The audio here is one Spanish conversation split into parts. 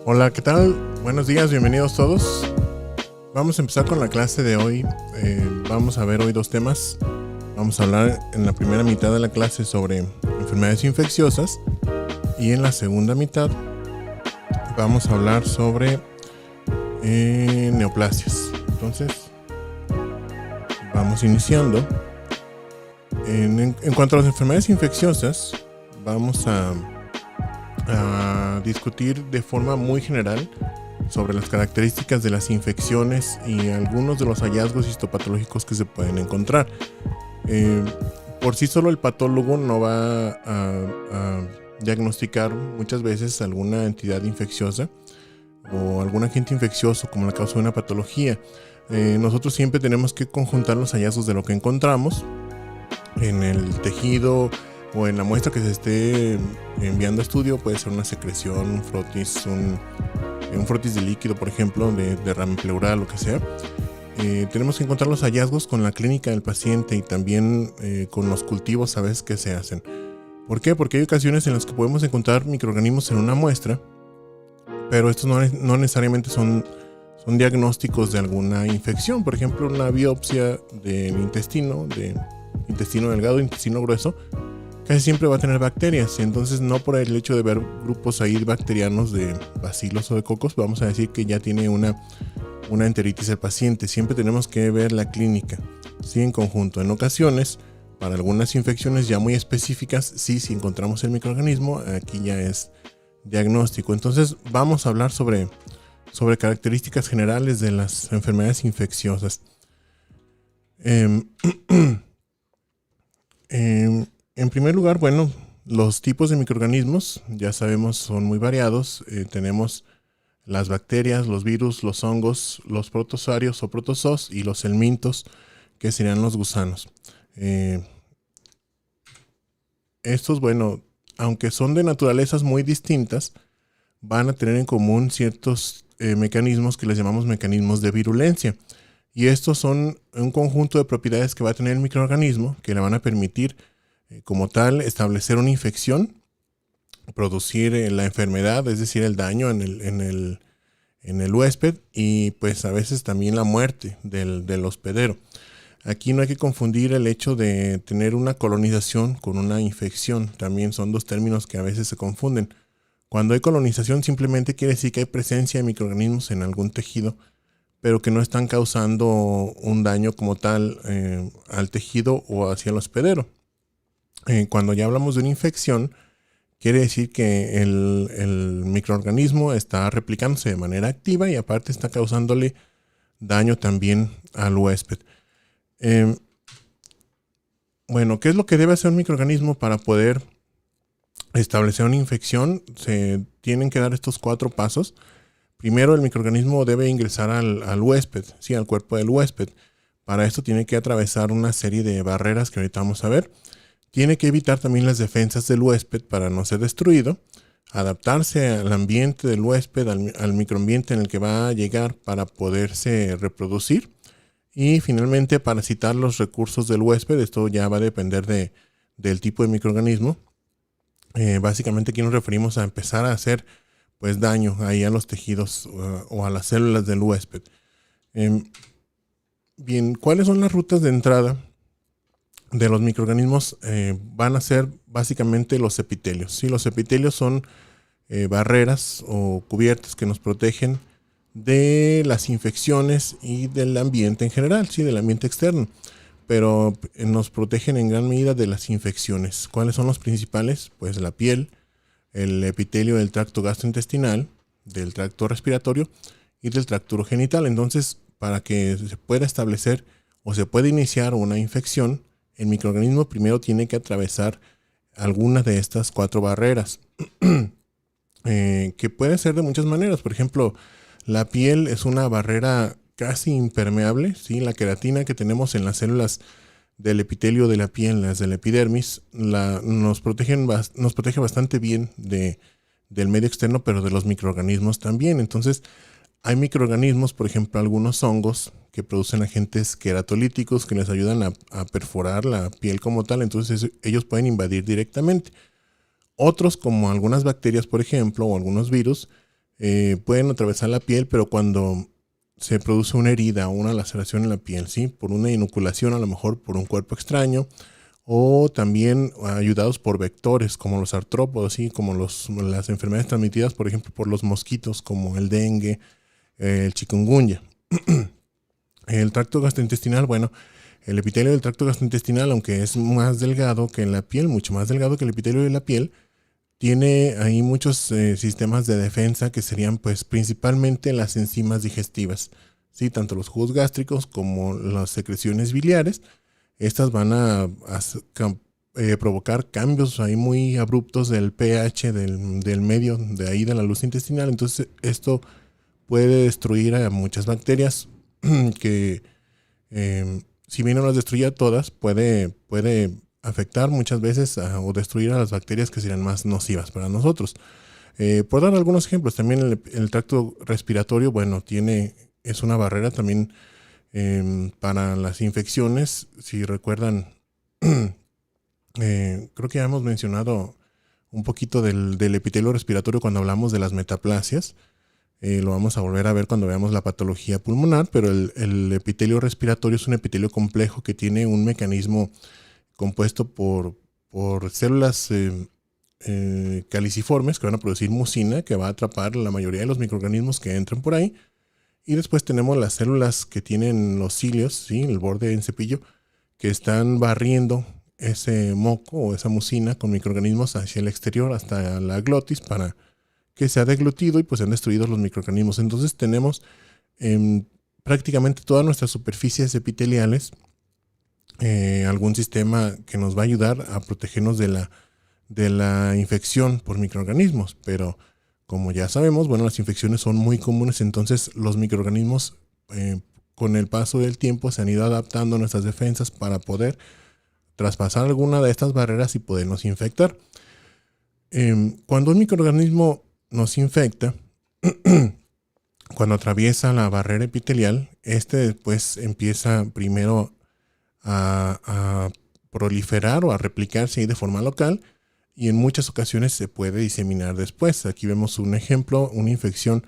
Hola, ¿qué tal? Buenos días, bienvenidos todos. Vamos a empezar con la clase de hoy. Vamos a ver hoy dos temas. Vamos a hablar en la primera mitad de la clase sobre enfermedades infecciosas y en la segunda mitad vamos a hablar sobre neoplasias. Entonces, vamos iniciando. En cuanto a las enfermedades infecciosas, vamos a discutir de forma muy general sobre las características de las infecciones y algunos de los hallazgos histopatológicos que se pueden encontrar. Por sí solo el patólogo no va a diagnosticar muchas veces alguna entidad infecciosa o algún agente infeccioso como la causa de una patología. Nosotros siempre tenemos que conjuntar los hallazgos de lo que encontramos en el tejido o en la muestra que se esté enviando a estudio. Puede ser una secreción, un frotis, un frotis de líquido, por ejemplo, de derrame pleural, lo que sea. Tenemos que encontrar los hallazgos con la clínica del paciente y también con los cultivos a veces que se hacen. ¿Por qué? Porque hay ocasiones en las que podemos encontrar microorganismos en una muestra, pero estos no necesariamente son diagnósticos de alguna infección. Por ejemplo, una biopsia del intestino delgado, intestino grueso, casi siempre va a tener bacterias, y entonces no por el hecho de ver grupos ahí bacterianos de bacilos o de cocos vamos a decir que ya tiene una enteritis el paciente. Siempre tenemos que ver la clínica, sí, en conjunto. En ocasiones, para algunas infecciones ya muy específicas, sí, si encontramos el microorganismo, aquí ya es diagnóstico. Entonces vamos a hablar sobre características generales de las enfermedades infecciosas. En primer lugar, bueno, los tipos de microorganismos, ya sabemos, son muy variados. Tenemos las bacterias, los virus, los hongos, los protozoarios o protozoos y los helmintos, que serían los gusanos. Estos, bueno, aunque son de naturalezas muy distintas, van a tener en común ciertos mecanismos que les llamamos mecanismos de virulencia. Y estos son un conjunto de propiedades que va a tener el microorganismo que le van a permitir como tal establecer una infección, producir la enfermedad, es decir, el daño en el huésped, y pues a veces también la muerte del hospedero. Aquí no hay que confundir el hecho de tener una colonización con una infección. También son dos términos que a veces se confunden. Cuando hay colonización simplemente quiere decir que hay presencia de microorganismos en algún tejido, pero que no están causando un daño como tal al tejido o hacia el hospedero. Cuando ya hablamos de una infección, quiere decir que el microorganismo está replicándose de manera activa y aparte está causándole daño también al huésped. Bueno, ¿qué es lo que debe hacer un microorganismo para poder establecer una infección? Se tienen que dar estos 4 pasos. Primero, el microorganismo debe ingresar al huésped, sí, al cuerpo del huésped. Para esto tiene que atravesar una serie de barreras que ahorita vamos a ver. Tiene que evitar también las defensas del huésped para no ser destruido, adaptarse al ambiente del huésped, al microambiente en el que va a llegar para poderse reproducir, y finalmente parasitar los recursos del huésped. Esto ya va a depender del tipo de microorganismo. Básicamente aquí nos referimos a empezar a hacer pues daño ahí a los tejidos o a las células del huésped. Bien, ¿cuáles son las rutas de entrada de los microorganismos? Van a ser básicamente los epitelios. ¿Sí? Los epitelios son barreras o cubiertas que nos protegen de las infecciones y del ambiente en general, ¿sí? Del ambiente externo, pero nos protegen en gran medida de las infecciones. ¿Cuáles son los principales? Pues la piel, el epitelio del tracto gastrointestinal, del tracto respiratorio y del tracto urogenital. Entonces, para que se pueda establecer o se pueda iniciar una infección, el microorganismo primero tiene que atravesar alguna de estas 4 barreras, que puede ser de muchas maneras. Por ejemplo, la piel es una barrera casi impermeable, ¿sí? La queratina que tenemos en las células del epitelio de la piel, las de la epidermis, nos protege bastante bien del medio externo, pero de los microorganismos también. Entonces, hay microorganismos, por ejemplo, algunos hongos que producen agentes queratolíticos que les ayudan a perforar la piel como tal. Entonces, ellos pueden invadir directamente. Otros, como algunas bacterias, por ejemplo, o algunos virus, pueden atravesar la piel, pero cuando se produce una herida o una laceración en la piel, ¿sí? Por una inoculación, a lo mejor por un cuerpo extraño, o también ayudados por vectores como los artrópodos, ¿sí? Como las enfermedades transmitidas, por ejemplo, por los mosquitos, como el dengue, el chikungunya. El tracto gastrointestinal, bueno, el epitelio del tracto gastrointestinal, aunque es más delgado que la piel, mucho más delgado que el epitelio de la piel, tiene ahí muchos sistemas de defensa que serían pues principalmente las enzimas digestivas, ¿sí? Tanto los jugos gástricos como las secreciones biliares. Estas van a provocar cambios ahí muy abruptos del pH del medio de ahí de la luz intestinal. Entonces esto puede destruir a muchas bacterias que si bien no las destruye a todas, puede afectar muchas veces o destruir a las bacterias que serían más nocivas para nosotros. Por dar algunos ejemplos, también el tracto respiratorio, bueno, es una barrera también para las infecciones. Si recuerdan, creo que ya hemos mencionado un poquito del epitelio respiratorio cuando hablamos de las metaplasias. Lo vamos a volver a ver cuando veamos la patología pulmonar, pero el epitelio respiratorio es un epitelio complejo que tiene un mecanismo compuesto por células caliciformes que van a producir mucina, que va a atrapar la mayoría de los microorganismos que entran por ahí. Y después tenemos las células que tienen los cilios, ¿sí? El borde en cepillo, que están barriendo ese moco o esa mucina con microorganismos hacia el exterior, hasta la glotis, para que se ha deglutido y pues se han destruido los microorganismos. Entonces tenemos prácticamente todas nuestras superficies epiteliales algún sistema que nos va a ayudar a protegernos de la infección por microorganismos. Pero como ya sabemos, bueno, las infecciones son muy comunes, entonces los microorganismos con el paso del tiempo se han ido adaptando a nuestras defensas para poder traspasar alguna de estas barreras y podernos infectar. Cuando un microorganismo nos infecta, cuando atraviesa la barrera epitelial, después empieza primero a proliferar o a replicarse ahí de forma local, y en muchas ocasiones se puede diseminar después. Aquí vemos un ejemplo, una infección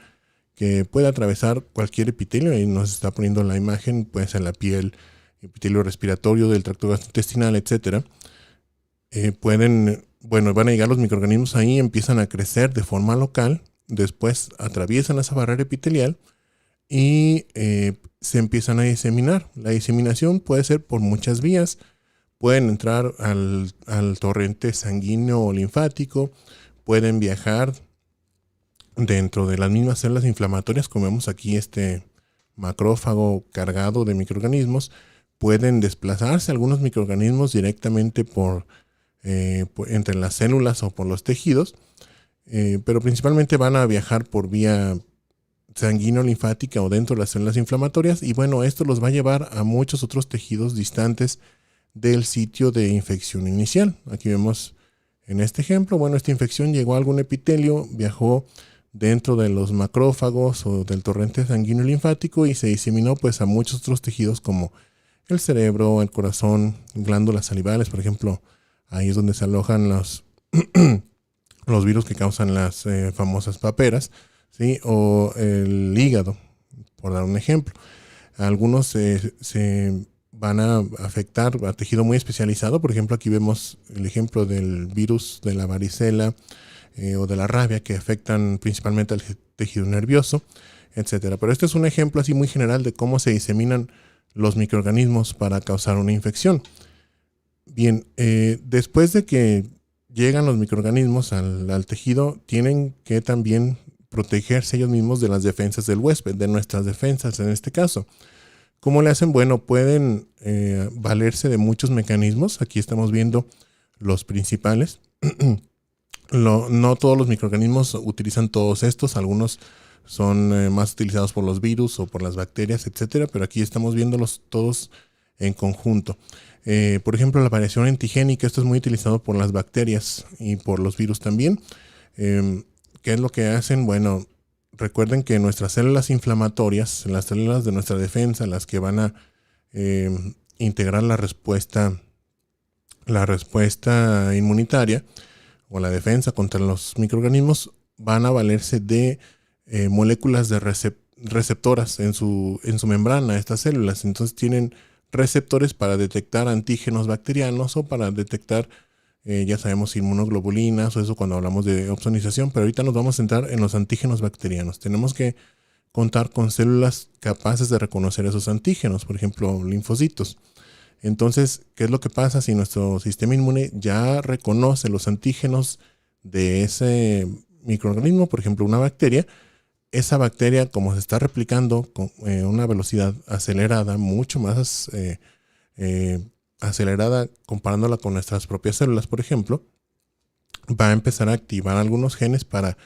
que puede atravesar cualquier epitelio, y nos está poniendo la imagen, puede ser la piel, epitelio respiratorio, del tracto gastrointestinal, etcétera. Van a llegar los microorganismos ahí, empiezan a crecer de forma local, después atraviesan esa barrera epitelial y se empiezan a diseminar. La diseminación puede ser por muchas vías. Pueden entrar al torrente sanguíneo o linfático, pueden viajar dentro de las mismas células inflamatorias, como vemos aquí este macrófago cargado de microorganismos. Pueden desplazarse algunos microorganismos directamente entre las células o por los tejidos, pero principalmente van a viajar por vía sanguíneo-linfática o dentro de las células inflamatorias, y bueno, esto los va a llevar a muchos otros tejidos distantes del sitio de infección inicial. Aquí vemos en este ejemplo, bueno, esta infección llegó a algún epitelio, viajó dentro de los macrófagos o del torrente sanguíneo linfático y se diseminó pues a muchos otros tejidos como el cerebro, el corazón, glándulas salivales, por ejemplo. Ahí es donde se alojan los virus que causan las famosas paperas, ¿sí? O el hígado, por dar un ejemplo. Algunos se van a afectar a tejido muy especializado. Por ejemplo, aquí vemos el ejemplo del virus de la varicela o de la rabia, que afectan principalmente al tejido nervioso, etcétera. Pero este es un ejemplo así muy general de cómo se diseminan los microorganismos para causar una infección. Bien, después de que llegan los microorganismos al tejido, tienen que también protegerse ellos mismos de las defensas del huésped, de nuestras defensas en este caso. ¿Cómo le hacen? Bueno, pueden valerse de muchos mecanismos. Aquí estamos viendo los principales. No todos los microorganismos utilizan todos estos. Algunos son más utilizados por los virus o por las bacterias, etcétera, pero aquí estamos viéndolos todos en conjunto. Por ejemplo, la variación antigénica, esto es muy utilizado por las bacterias y por los virus también. ¿Qué es lo que hacen? Bueno, recuerden que nuestras células inflamatorias, las células de nuestra defensa, las que van a integrar la respuesta inmunitaria o la defensa contra los microorganismos, van a valerse de moléculas de receptoras en su membrana, estas células. Entonces tienen receptores para detectar antígenos bacterianos o para detectar, ya sabemos, inmunoglobulinas o eso cuando hablamos de opsonización, pero ahorita nos vamos a centrar en los antígenos bacterianos. Tenemos que contar con células capaces de reconocer esos antígenos, por ejemplo, linfocitos. Entonces, ¿qué es lo que pasa si nuestro sistema inmune ya reconoce los antígenos de ese microorganismo, por ejemplo, una bacteria? Esa bacteria, como se está replicando con una velocidad acelerada, mucho más acelerada comparándola con nuestras propias células, por ejemplo, va a empezar a activar algunos genes para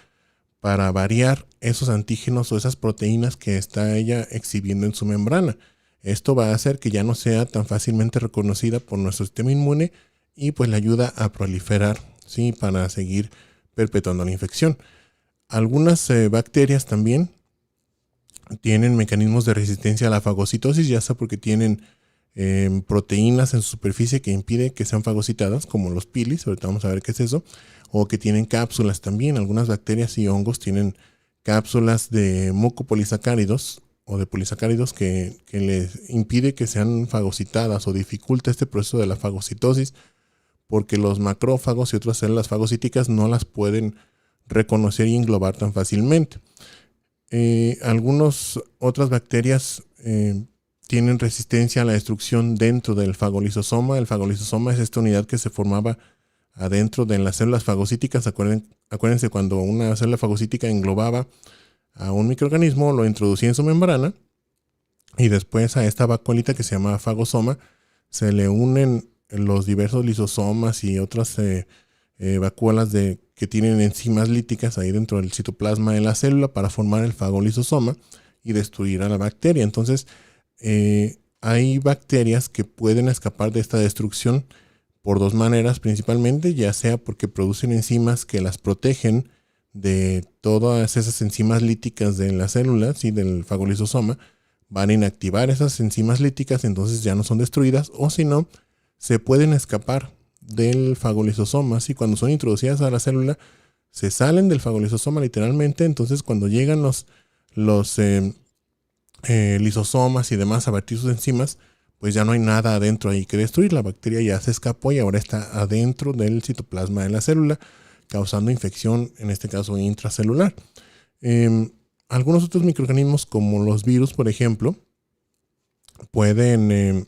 variar esos antígenos o esas proteínas que está ella exhibiendo en su membrana. Esto va a hacer que ya no sea tan fácilmente reconocida por nuestro sistema inmune y pues le ayuda a proliferar, ¿sí? Para seguir perpetuando la infección. Algunas bacterias también tienen mecanismos de resistencia a la fagocitosis, ya sea porque tienen proteínas en su superficie que impide que sean fagocitadas, como los pilis, ahorita vamos a ver qué es eso, o que tienen cápsulas también. Algunas bacterias y hongos tienen cápsulas de mucopolisacáridos o de polisacáridos que les impide que sean fagocitadas o dificulta este proceso de la fagocitosis, porque los macrófagos y otras células fagocíticas no las pueden reconocer y englobar tan fácilmente. Algunas otras bacterias tienen resistencia a la destrucción dentro del fagolisosoma. El fagolisosoma es esta unidad que se formaba adentro de las células fagocíticas. Acuérdense cuando una célula fagocítica englobaba a un microorganismo, lo introducía en su membrana y después a esta vacuolita que se llama fagosoma se le unen los diversos lisosomas y otras vacuolas que tienen enzimas líticas ahí dentro del citoplasma de la célula para formar el fagolisosoma y destruir a la bacteria. Entonces, hay bacterias que pueden escapar de esta destrucción por dos maneras principalmente, ya sea porque producen enzimas que las protegen de todas esas enzimas líticas de las células y del fagolisosoma, van a inactivar esas enzimas líticas, entonces ya no son destruidas, o si no, se pueden escapar del fagolisosoma. Si cuando son introducidas a la célula, se salen del fagolisosoma literalmente, entonces cuando llegan los lisosomas y demás a vertir sus enzimas, pues ya no hay nada adentro ahí que destruir. La bacteria ya se escapó y ahora está adentro del citoplasma de la célula, causando infección, en este caso intracelular. Algunos otros microorganismos, como los virus, por ejemplo, pueden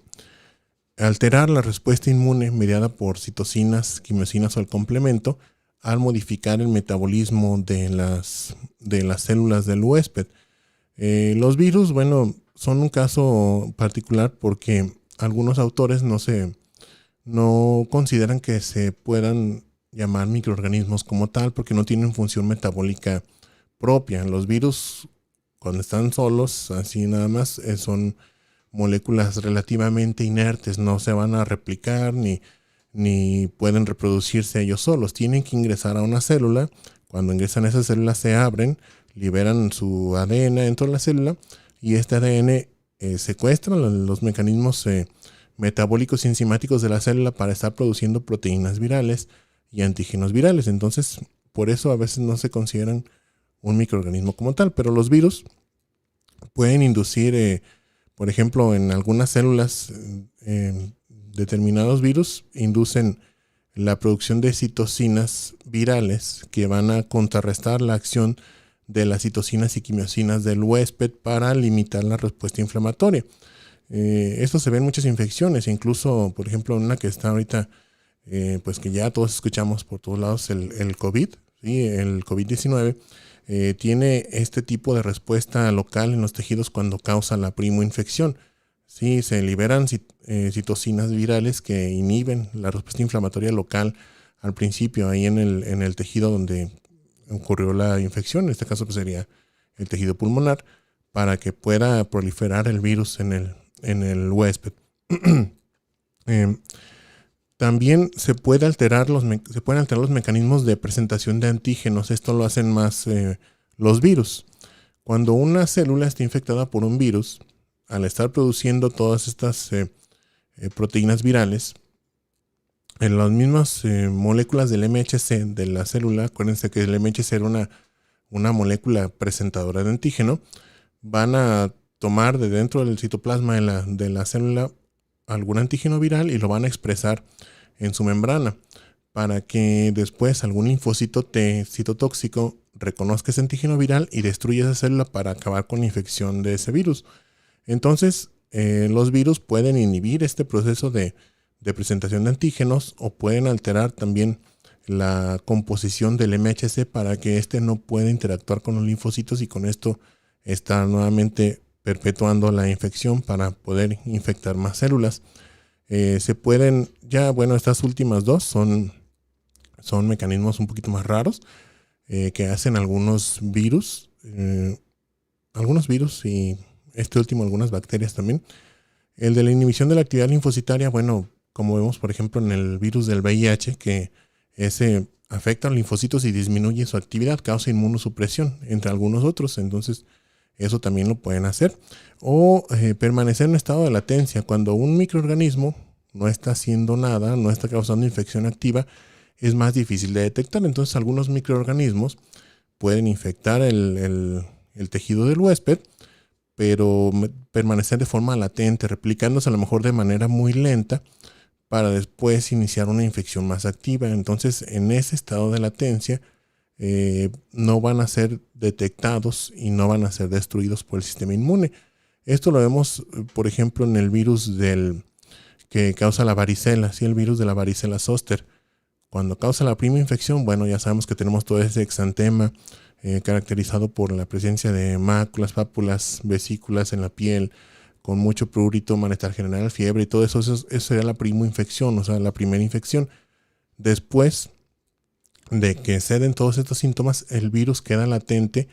alterar la respuesta inmune mediada por citocinas, quimiosinas o el complemento al modificar el metabolismo de las células del huésped. Los virus, bueno, son un caso particular porque algunos autores no consideran que se puedan llamar microorganismos como tal porque no tienen función metabólica propia. Los virus, cuando están solos, así nada más, son moléculas relativamente inertes, no se van a replicar ni pueden reproducirse ellos solos. Tienen que ingresar a una célula. Cuando ingresan a esas células se abren, liberan su ADN dentro de la célula y este ADN secuestra los mecanismos metabólicos y enzimáticos de la célula para estar produciendo proteínas virales y antígenos virales. Entonces, por eso a veces no se consideran un microorganismo como tal, pero los virus pueden inducir, por ejemplo, en algunas células, determinados virus inducen la producción de citocinas virales que van a contrarrestar la acción de las citocinas y quimiosinas del huésped para limitar la respuesta inflamatoria. Esto se ve en muchas infecciones, incluso, por ejemplo, una que está ahorita, pues que ya todos escuchamos por todos lados, el COVID, ¿sí? El COVID-19 tiene este tipo de respuesta local en los tejidos cuando causa la primoinfección. Sí, se liberan citocinas virales que inhiben la respuesta inflamatoria local al principio, ahí en el tejido donde ocurrió la infección. En este caso pues sería el tejido pulmonar, para que pueda proliferar el virus en el huésped. También se pueden alterar los mecanismos de presentación de antígenos. Esto lo hacen más los virus. Cuando una célula está infectada por un virus, al estar produciendo todas estas proteínas virales, en las mismas moléculas del MHC de la célula, acuérdense que el MHC era una molécula presentadora de antígeno, van a tomar de dentro del citoplasma de la célula algún antígeno viral y lo van a expresar en su membrana para que después algún linfocito T citotóxico reconozca ese antígeno viral y destruya esa célula para acabar con la infección de ese virus. Entonces, los virus pueden inhibir este proceso de presentación de antígenos o pueden alterar también la composición del MHC para que éste no pueda interactuar con los linfocitos y con esto está nuevamente perpetuando la infección para poder infectar más células. Se pueden, estas últimas dos son mecanismos un poquito más raros que hacen algunos virus y este último algunas bacterias también. El de la inhibición de la actividad linfocitaria, como vemos por ejemplo en el virus del VIH, que ese afecta a los linfocitos y disminuye su actividad, causa inmunosupresión, entre algunos otros. Entonces, eso también lo pueden hacer. O permanecer en estado de latencia. Cuando un microorganismo no está haciendo nada, no está causando infección activa, es más difícil de detectar. Entonces, algunos microorganismos pueden infectar el tejido del huésped, pero permanecer de forma latente, replicándose a lo mejor de manera muy lenta, para después iniciar una infección más activa. Entonces, en ese estado de latencia, no van a ser detectados y no van a ser destruidos por el sistema inmune. Esto lo vemos, por ejemplo, en el virus que causa la varicela, ¿sí? El virus de la varicela zoster. Cuando causa la prima infección, ya sabemos que tenemos todo ese exantema caracterizado por la presencia de máculas, pápulas, vesículas en la piel, con mucho prurito, malestar general, fiebre y todo eso. Eso sería la primoinfección, o sea, la primera infección. Después de que ceden todos estos síntomas, el virus queda latente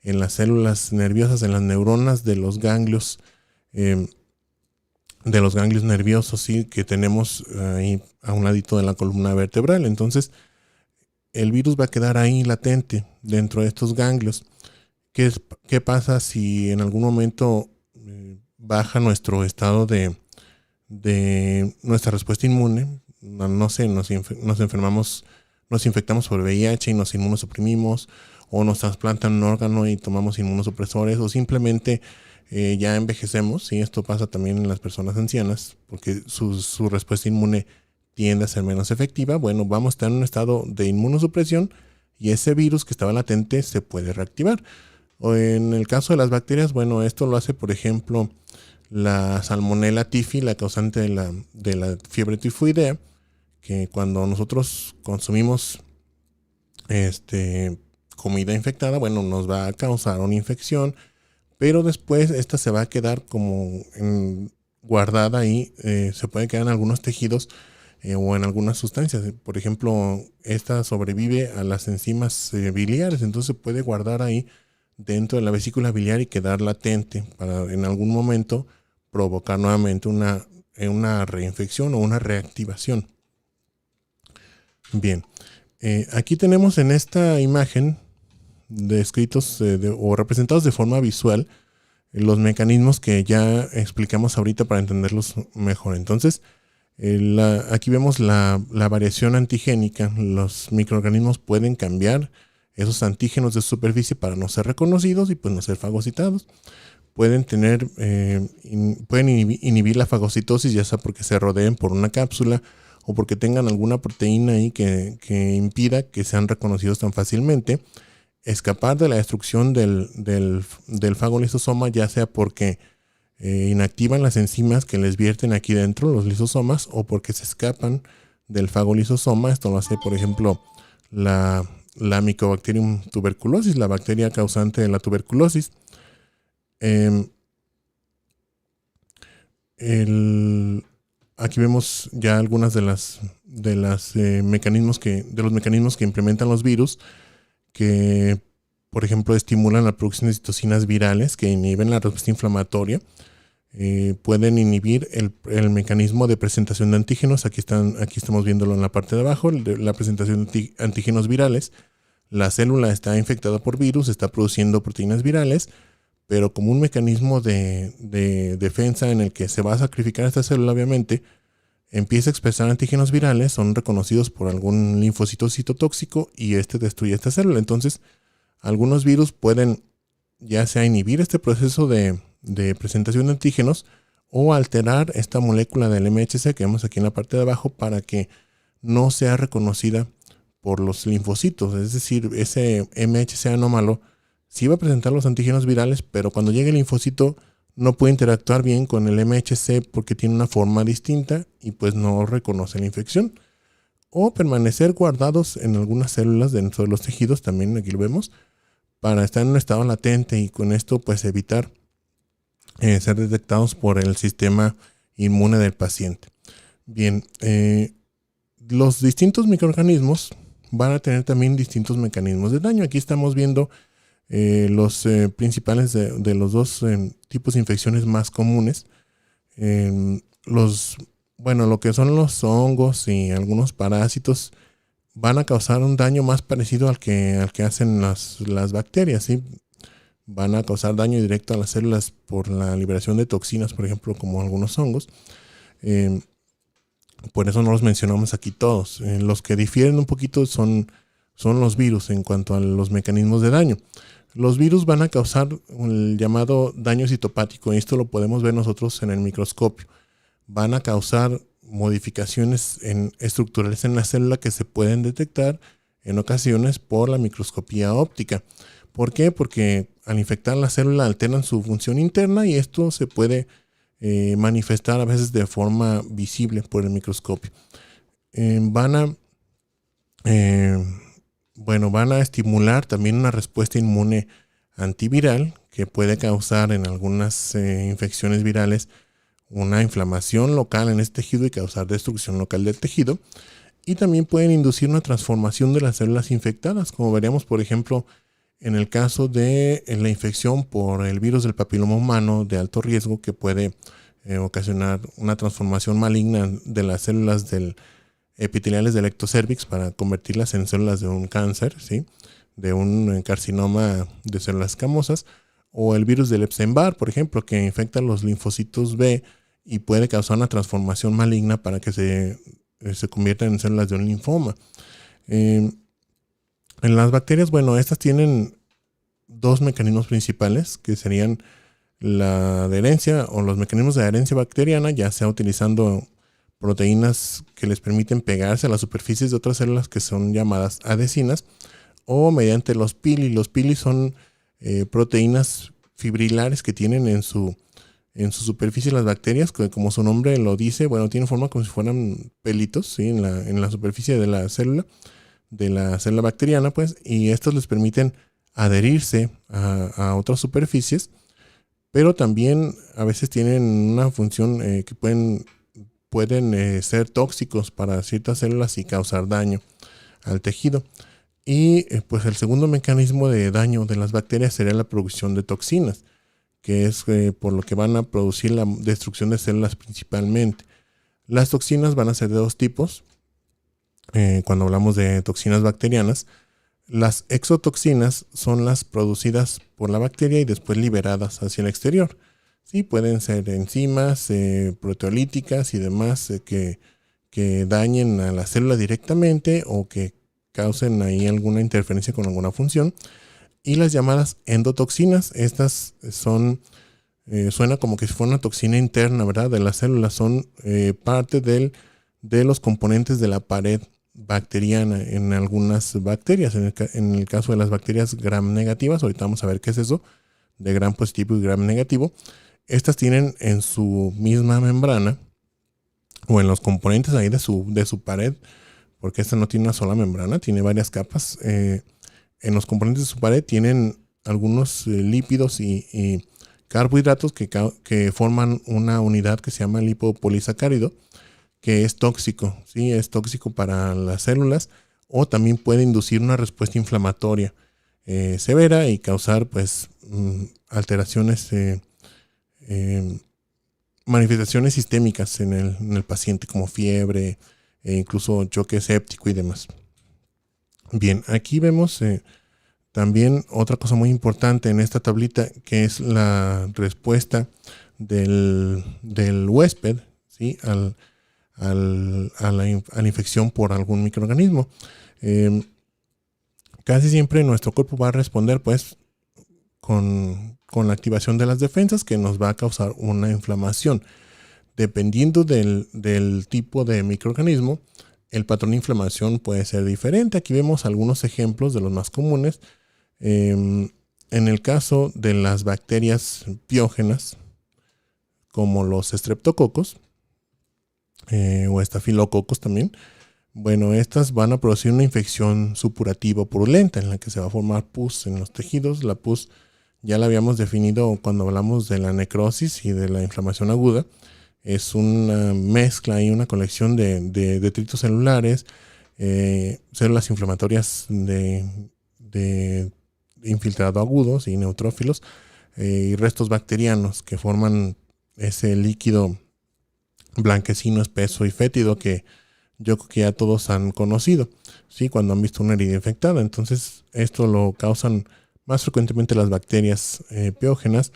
en las células nerviosas, en las neuronas de los ganglios nerviosos, ¿sí? Que tenemos ahí a un ladito de la columna vertebral. Entonces, el virus va a quedar ahí latente dentro de estos ganglios. ¿Qué pasa si en algún momento baja nuestro estado de nuestra respuesta inmune? No sé, nos enfermamos, nos infectamos por VIH y nos inmunosuprimimos, o nos trasplantan un órgano y tomamos inmunosupresores, o simplemente ya envejecemos, y esto pasa también en las personas ancianas, porque su respuesta inmune tiende a ser menos efectiva. Vamos a estar en un estado de inmunosupresión y ese virus que estaba latente se puede reactivar. O en el caso de las bacterias, esto lo hace, por ejemplo, la Salmonella typhi, la causante de la fiebre tifoidea, que cuando nosotros consumimos comida infectada, nos va a causar una infección, pero después esta se va a quedar como guardada ahí, se puede quedar en algunos tejidos o en algunas sustancias. Por ejemplo, esta sobrevive a las enzimas biliares, entonces se puede guardar ahí dentro de la vesícula biliar y quedar latente para en algún momento provocar nuevamente una reinfección o una reactivación. Bien, aquí tenemos en esta imagen descritos o representados de forma visual los mecanismos que ya explicamos ahorita para entenderlos mejor. Entonces, aquí vemos la variación antigénica. Los microorganismos pueden cambiar esos antígenos de superficie para no ser reconocidos y pues no ser fagocitados. Pueden inhibir la fagocitosis, ya sea porque se rodeen por una cápsula o porque tengan alguna proteína ahí que impida que sean reconocidos tan fácilmente. Escapar de la destrucción del fagolisosoma, ya sea porque inactivan las enzimas que les vierten aquí dentro, los lisosomas, o porque se escapan del fagolisosoma. Esto lo hace, por ejemplo, la Mycobacterium tuberculosis, la bacteria causante de la tuberculosis. Aquí vemos ya algunas de los mecanismos que implementan los virus, que por ejemplo estimulan la producción de citocinas virales que inhiben la respuesta inflamatoria. Pueden inhibir el mecanismo de presentación de antígenos. Aquí estamos viéndolo en la parte de abajo, la presentación de antígenos virales. La célula está infectada por virus, está produciendo proteínas virales, pero como un mecanismo de defensa en el que se va a sacrificar esta célula, obviamente, empieza a expresar antígenos virales, son reconocidos por algún linfocito citotóxico y este destruye esta célula. Entonces, Algunos virus pueden ya sea inhibir este proceso de presentación de antígenos o alterar esta molécula del MHC que vemos aquí en la parte de abajo para que no sea reconocida por los linfocitos. Es decir, ese MHC anómalo sí va a presentar los antígenos virales, pero cuando llegue el linfocito no puede interactuar bien con el MHC porque tiene una forma distinta y pues no reconoce la infección. O permanecer guardados en algunas células dentro de los tejidos, también aquí lo vemos, para estar en un estado latente y con esto pues evitar ser detectados por el sistema inmune del paciente. Bien, los distintos microorganismos van a tener también distintos mecanismos de daño. Aquí estamos viendo los principales de los dos tipos de infecciones más comunes. Lo que son los hongos y algunos parásitos van a causar un daño más parecido al que hacen las bacterias, ¿sí? Van a causar daño directo a las células por la liberación de toxinas, por ejemplo, como algunos hongos. Por eso no los mencionamos aquí todos. Los que difieren un poquito son los virus en cuanto a los mecanismos de daño. Los virus van a causar el llamado daño citopático, y esto lo podemos ver nosotros en el microscopio. Van a causar modificaciones estructurales en la célula que se pueden detectar en ocasiones por la microscopía óptica. ¿Por qué? Porque al infectar la célula alteran su función interna y esto se puede manifestar a veces de forma visible por el microscopio. Van a estimular también una respuesta inmune antiviral que puede causar en algunas infecciones virales una inflamación local en este tejido y causar destrucción local del tejido. Y también pueden inducir una transformación de las células infectadas, como veríamos, por ejemplo, en el caso de la infección por el virus del papiloma humano de alto riesgo, que puede ocasionar una transformación maligna de las células epiteliales del ectocervix para convertirlas en células de un cáncer, ¿sí? De un carcinoma de células escamosas, o el virus del Epstein-Barr, por ejemplo, que infecta los linfocitos B y puede causar una transformación maligna para que se conviertan en células de un linfoma. En las bacterias, estas tienen dos mecanismos principales, que serían la adherencia o los mecanismos de adherencia bacteriana, ya sea utilizando proteínas que les permiten pegarse a las superficies de otras células que son llamadas adhesinas, o mediante los pili. Los pili son proteínas fibrilares que tienen en su superficie las bacterias, que como su nombre lo dice, tienen forma como si fueran pelitos, ¿sí? en la superficie de la célula bacteriana, pues, y estos les permiten adherirse a otras superficies, pero también a veces tienen una función que pueden ser tóxicos para ciertas células y causar daño al tejido. Y pues el segundo mecanismo de daño de las bacterias sería la producción de toxinas, que es por lo que van a producir la destrucción de células principalmente. Las toxinas van a ser de dos tipos. Cuando hablamos de toxinas bacterianas, las exotoxinas son las producidas por la bacteria y después liberadas hacia el exterior. Sí, pueden ser enzimas, proteolíticas y demás que dañen a la célula directamente o que causen ahí alguna interferencia con alguna función. Y las llamadas endotoxinas, estas suena como que si fuera una toxina interna, ¿verdad? De las células, son parte de los componentes de la pared bacteriana en algunas bacterias. En el caso de las bacterias gram negativas, ahorita vamos a ver qué es eso, de gram positivo y gram negativo. Estas tienen en su misma membrana o en los componentes ahí de su pared, porque esta no tiene una sola membrana, tiene varias capas. En los componentes de su pared tienen algunos lípidos y carbohidratos que forman una unidad que se llama lipopolisacárido, que es tóxico, ¿sí? Es tóxico para las células, o también puede inducir una respuesta inflamatoria severa y causar pues alteraciones, manifestaciones sistémicas en el paciente, como fiebre, incluso choque séptico y demás. Bien, aquí vemos también otra cosa muy importante en esta tablita, que es la respuesta del huésped, ¿sí? a la infección por algún microorganismo. casi siempre nuestro cuerpo va a responder pues con la activación de las defensas, que nos va a causar una inflamación. Dependiendo del tipo de microorganismo, el patrón de inflamación puede ser diferente. Aquí vemos algunos ejemplos de los más comunes. En el caso de las bacterias piógenas, como los estreptococos o estafilococos también, bueno, estas van a producir una infección supurativa o purulenta en la que se va a formar pus en los tejidos. La pus ya la habíamos definido cuando hablamos de la necrosis y de la inflamación aguda. Es una mezcla y una colección de detritos celulares, células inflamatorias de infiltrado agudos y neutrófilos y restos bacterianos que forman ese líquido blanquecino, espeso y fétido que yo creo que ya todos han conocido, ¿sí? Cuando han visto una herida infectada. Entonces, esto lo causan más frecuentemente las bacterias piógenas.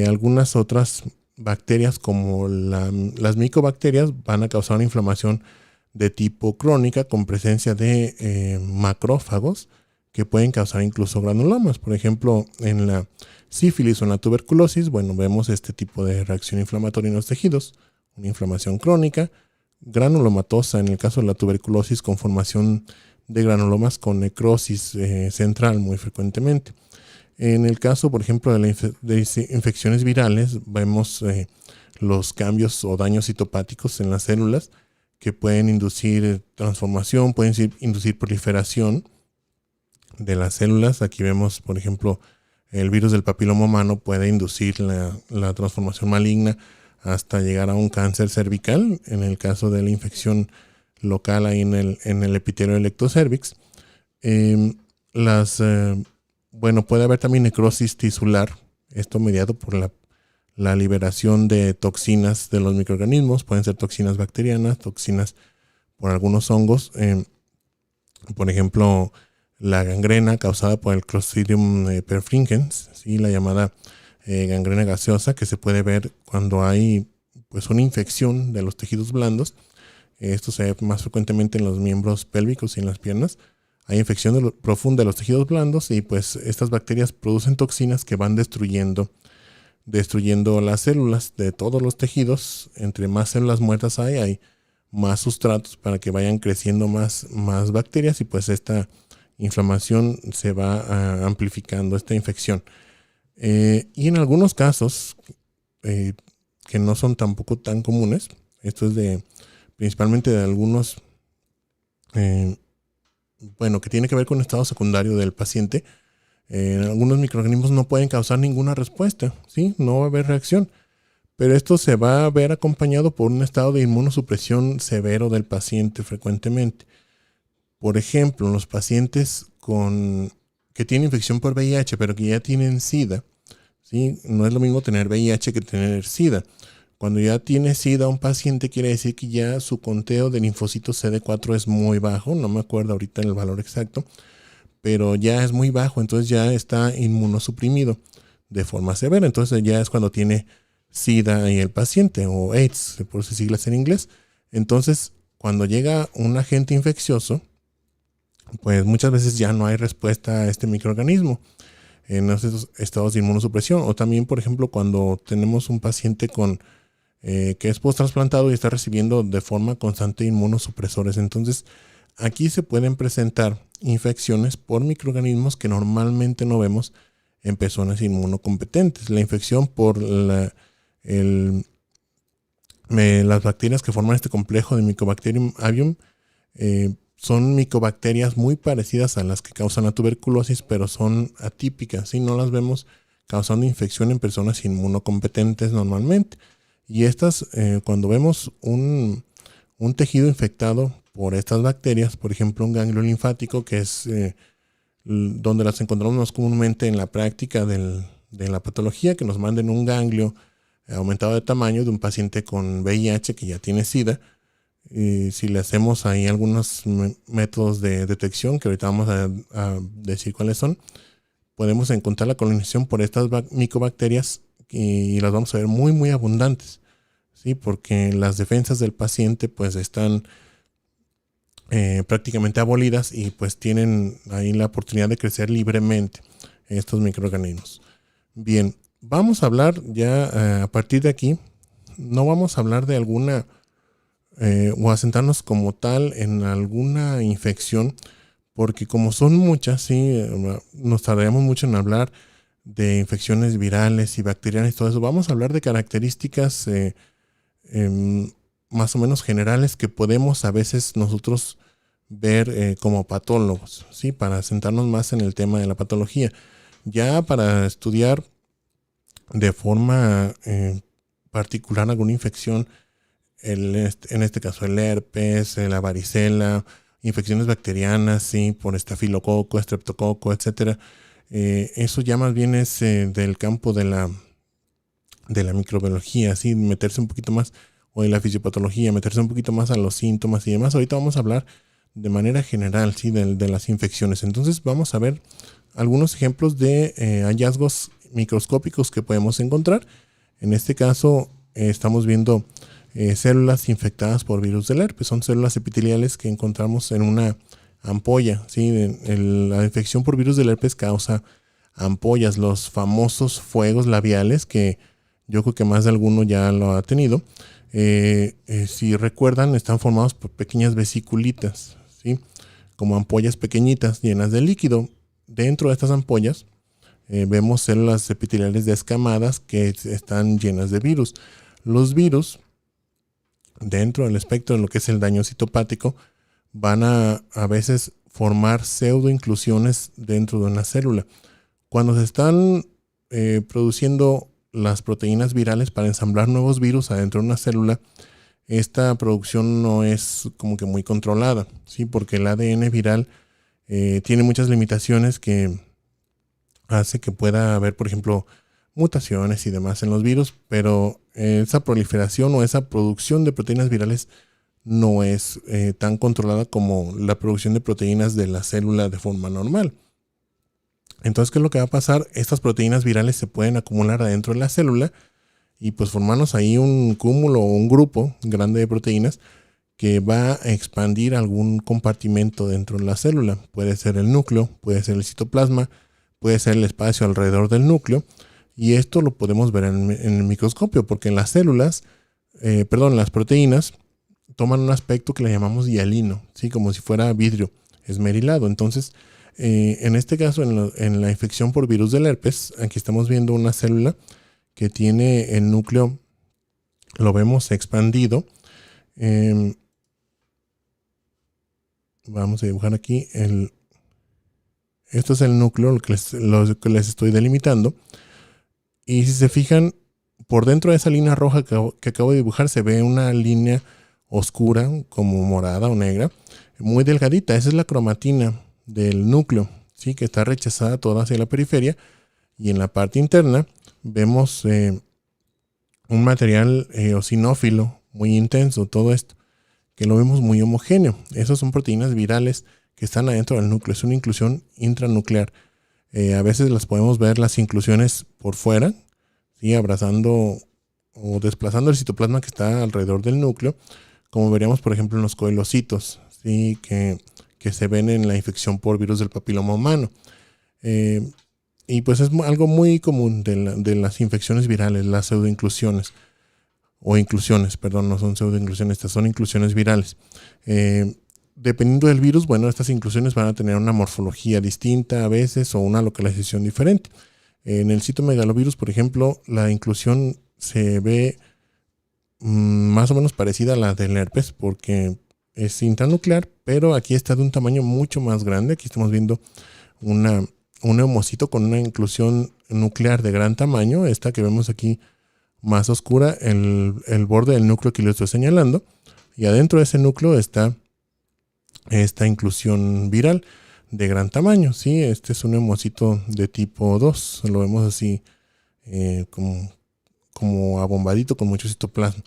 Algunas otras bacterias, como las micobacterias, van a causar una inflamación de tipo crónica con presencia de macrófagos que pueden causar incluso granulomas. Por ejemplo, en la sífilis o en la tuberculosis, bueno, vemos este tipo de reacción inflamatoria en los tejidos, una inflamación crónica, granulomatosa en el caso de la tuberculosis, con formación de granulomas con necrosis central muy frecuentemente. En el caso, por ejemplo, de infecciones virales, vemos los cambios o daños citopáticos en las células que pueden inducir transformación, pueden inducir proliferación de las células. Aquí vemos, por ejemplo, el virus del papiloma humano puede inducir la transformación maligna hasta llegar a un cáncer cervical, en el caso de la infección local ahí en el epitelio del ectocervix. Bueno, puede haber también necrosis tisular, esto mediado por la liberación de toxinas de los microorganismos. Pueden ser toxinas bacterianas, toxinas por algunos hongos, por ejemplo, la gangrena causada por el Clostridium perfringens, ¿sí? La llamada gangrena gaseosa, que se puede ver cuando hay pues una infección de los tejidos blandos. Esto se ve más frecuentemente en los miembros pélvicos y en las piernas. Hay infección profunda de los tejidos blandos y pues estas bacterias producen toxinas que van destruyendo las células de todos los tejidos. Entre más células muertas hay más sustratos para que vayan creciendo más bacterias, y pues esta inflamación se va amplificando, esta infección. Y en algunos casos que no son tampoco tan comunes, esto es principalmente de algunos que tiene que ver con el estado secundario del paciente. Algunos microorganismos no pueden causar ninguna respuesta, ¿sí? No va a haber reacción, pero esto se va a ver acompañado por un estado de inmunosupresión severo del paciente frecuentemente. Por ejemplo, los pacientes que tienen infección por VIH, pero que ya tienen SIDA, ¿sí? No es lo mismo tener VIH que tener SIDA. Cuando ya tiene SIDA un paciente, quiere decir que ya su conteo de linfocitos CD4 es muy bajo. No me acuerdo ahorita el valor exacto, pero ya es muy bajo, entonces ya está inmunosuprimido de forma severa. Entonces ya es cuando tiene SIDA y el paciente, o AIDS, por sus siglas en inglés. Entonces, cuando llega un agente infeccioso, pues muchas veces ya no hay respuesta a este microorganismo en esos estados de inmunosupresión. O también, por ejemplo, cuando tenemos un paciente que es post-trasplantado y está recibiendo de forma constante inmunosupresores. Entonces, aquí se pueden presentar infecciones por microorganismos que normalmente no vemos en personas inmunocompetentes. La infección por las bacterias que forman este complejo de Mycobacterium avium son micobacterias muy parecidas a las que causan la tuberculosis, pero son atípicas, ¿sí? No las vemos causando infección en personas inmunocompetentes normalmente. Y estas, cuando vemos un tejido infectado por estas bacterias, por ejemplo un ganglio linfático, que es donde las encontramos más comúnmente en la práctica de la patología, que nos manden un ganglio aumentado de tamaño de un paciente con VIH que ya tiene SIDA. Y si le hacemos ahí algunos métodos de detección, que ahorita vamos a decir cuáles son, podemos encontrar la colonización por estas micobacterias y las vamos a ver muy, muy abundantes, ¿sí? Porque las defensas del paciente pues están prácticamente abolidas y pues tienen ahí la oportunidad de crecer libremente estos microorganismos. Bien, vamos a hablar ya a partir de aquí, no vamos a hablar de alguna o a sentarnos como tal en alguna infección, porque como son muchas, sí, nos tardaríamos mucho en hablar de infecciones virales y bacterianas y todo eso. Vamos a hablar de características más o menos generales que podemos a veces nosotros ver como patólogos, ¿sí? Para sentarnos más en el tema de la patología. Ya para estudiar de forma particular alguna infección, en este caso el herpes, la varicela, infecciones bacterianas, ¿sí? Por estafilococo, estreptococo, etcétera. Eso ya más bien es del campo de la microbiología, ¿sí? Meterse un poquito más, o de la fisiopatología, meterse un poquito más a los síntomas y demás. Ahorita vamos a hablar de manera general, ¿sí? De las infecciones. Entonces vamos a ver algunos ejemplos de hallazgos microscópicos que podemos encontrar. En este caso estamos viendo células infectadas por virus del herpes. Son células epiteliales que encontramos en una ampolla, ¿sí? La infección por virus del herpes causa ampollas, los famosos fuegos labiales, que yo creo que más de alguno ya lo ha tenido. Si recuerdan, están formados por pequeñas vesiculitas, ¿sí? Como ampollas pequeñitas llenas de líquido. Dentro de estas ampollas vemos células epiteliales descamadas que están llenas de virus. Los virus, dentro del espectro de lo que es el daño citopático, van a veces formar pseudoinclusiones dentro de una célula. Cuando se están produciendo las proteínas virales para ensamblar nuevos virus adentro de una célula, esta producción no es como que muy controlada, ¿sí? Porque el ADN viral tiene muchas limitaciones que hace que pueda haber, por ejemplo, mutaciones y demás en los virus, pero esa proliferación o esa producción de proteínas virales no es tan controlada como la producción de proteínas de la célula de forma normal. Entonces, ¿qué es lo que va a pasar? Estas proteínas virales se pueden acumular adentro de la célula y pues formarnos ahí un cúmulo o un grupo grande de proteínas que va a expandir algún compartimento dentro de la célula. Puede ser el núcleo, puede ser el citoplasma, puede ser el espacio alrededor del núcleo, y esto lo podemos ver en el microscopio, porque en las células, las proteínas toman un aspecto que le llamamos hialino, ¿sí? Como si fuera vidrio esmerilado. Entonces, en este caso, en la infección por virus del herpes, aquí estamos viendo una célula que tiene el núcleo, lo vemos expandido. Vamos a dibujar aquí esto es el núcleo, lo que les estoy delimitando. Y si se fijan, por dentro de esa línea roja que acabo de dibujar, se ve una línea oscura, como morada o negra, muy delgadita. Esa es la cromatina del núcleo, ¿sí? Que está rechazada toda hacia la periferia. Y en la parte interna vemos un material eosinófilo muy intenso, todo esto, que lo vemos muy homogéneo. Esas son proteínas virales que están adentro del núcleo. Es una inclusión intranuclear. A veces las podemos ver las inclusiones por fuera, ¿sí? Abrazando o desplazando el citoplasma que está alrededor del núcleo, como veríamos por ejemplo en los coelocitos, ¿sí? que se ven en la infección por virus del papiloma humano. Y pues es algo muy común de las infecciones virales, las pseudoinclusiones. O inclusiones, perdón, no son pseudoinclusiones, estas son inclusiones virales. Dependiendo del virus, bueno, estas inclusiones van a tener una morfología distinta a veces o una localización diferente. En el citomegalovirus, por ejemplo, la inclusión se ve más o menos parecida a la del herpes porque es intranuclear, pero aquí está de un tamaño mucho más grande. Aquí estamos viendo un neumocito con una inclusión nuclear de gran tamaño, esta que vemos aquí más oscura, el borde del núcleo que le estoy señalando, y adentro de ese núcleo está esta inclusión viral de gran tamaño, ¿sí? Este es un neumocito de tipo 2, lo vemos así como abombadito con mucho citoplasma.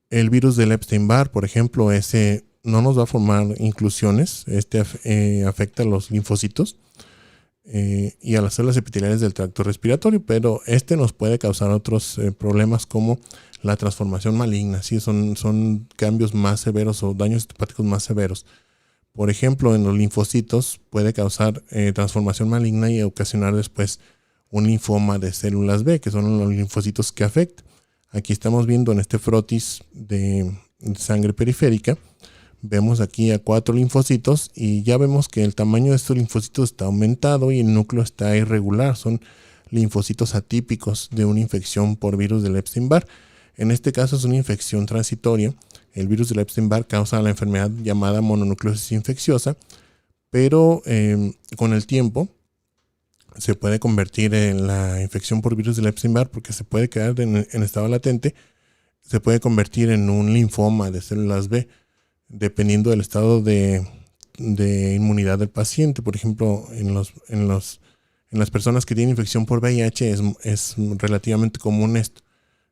El virus del Epstein-Barr, por ejemplo, ese no nos va a formar inclusiones, este afecta a los linfocitos. y a las células epiteliales del tracto respiratorio, pero este nos puede causar otros problemas como la transformación maligna. ¿Sí? Son cambios más severos o daños histopáticos más severos. Por ejemplo, en los linfocitos puede causar transformación maligna y ocasionar después un linfoma de células B, que son los linfocitos que afectan. Aquí estamos viendo en este frotis de sangre periférica, vemos aquí a 4 linfocitos y ya vemos que el tamaño de estos linfocitos está aumentado y el núcleo está irregular. Son linfocitos atípicos de una infección por virus del Epstein-Barr. En este caso es una infección transitoria. El virus del Epstein-Barr causa la enfermedad llamada mononucleosis infecciosa, pero con el tiempo se puede convertir en la infección por virus del Epstein-Barr porque se puede quedar en estado latente, se puede convertir en un linfoma de células B, dependiendo del estado de inmunidad del paciente. Por ejemplo, en las personas que tienen infección por VIH es relativamente común esto,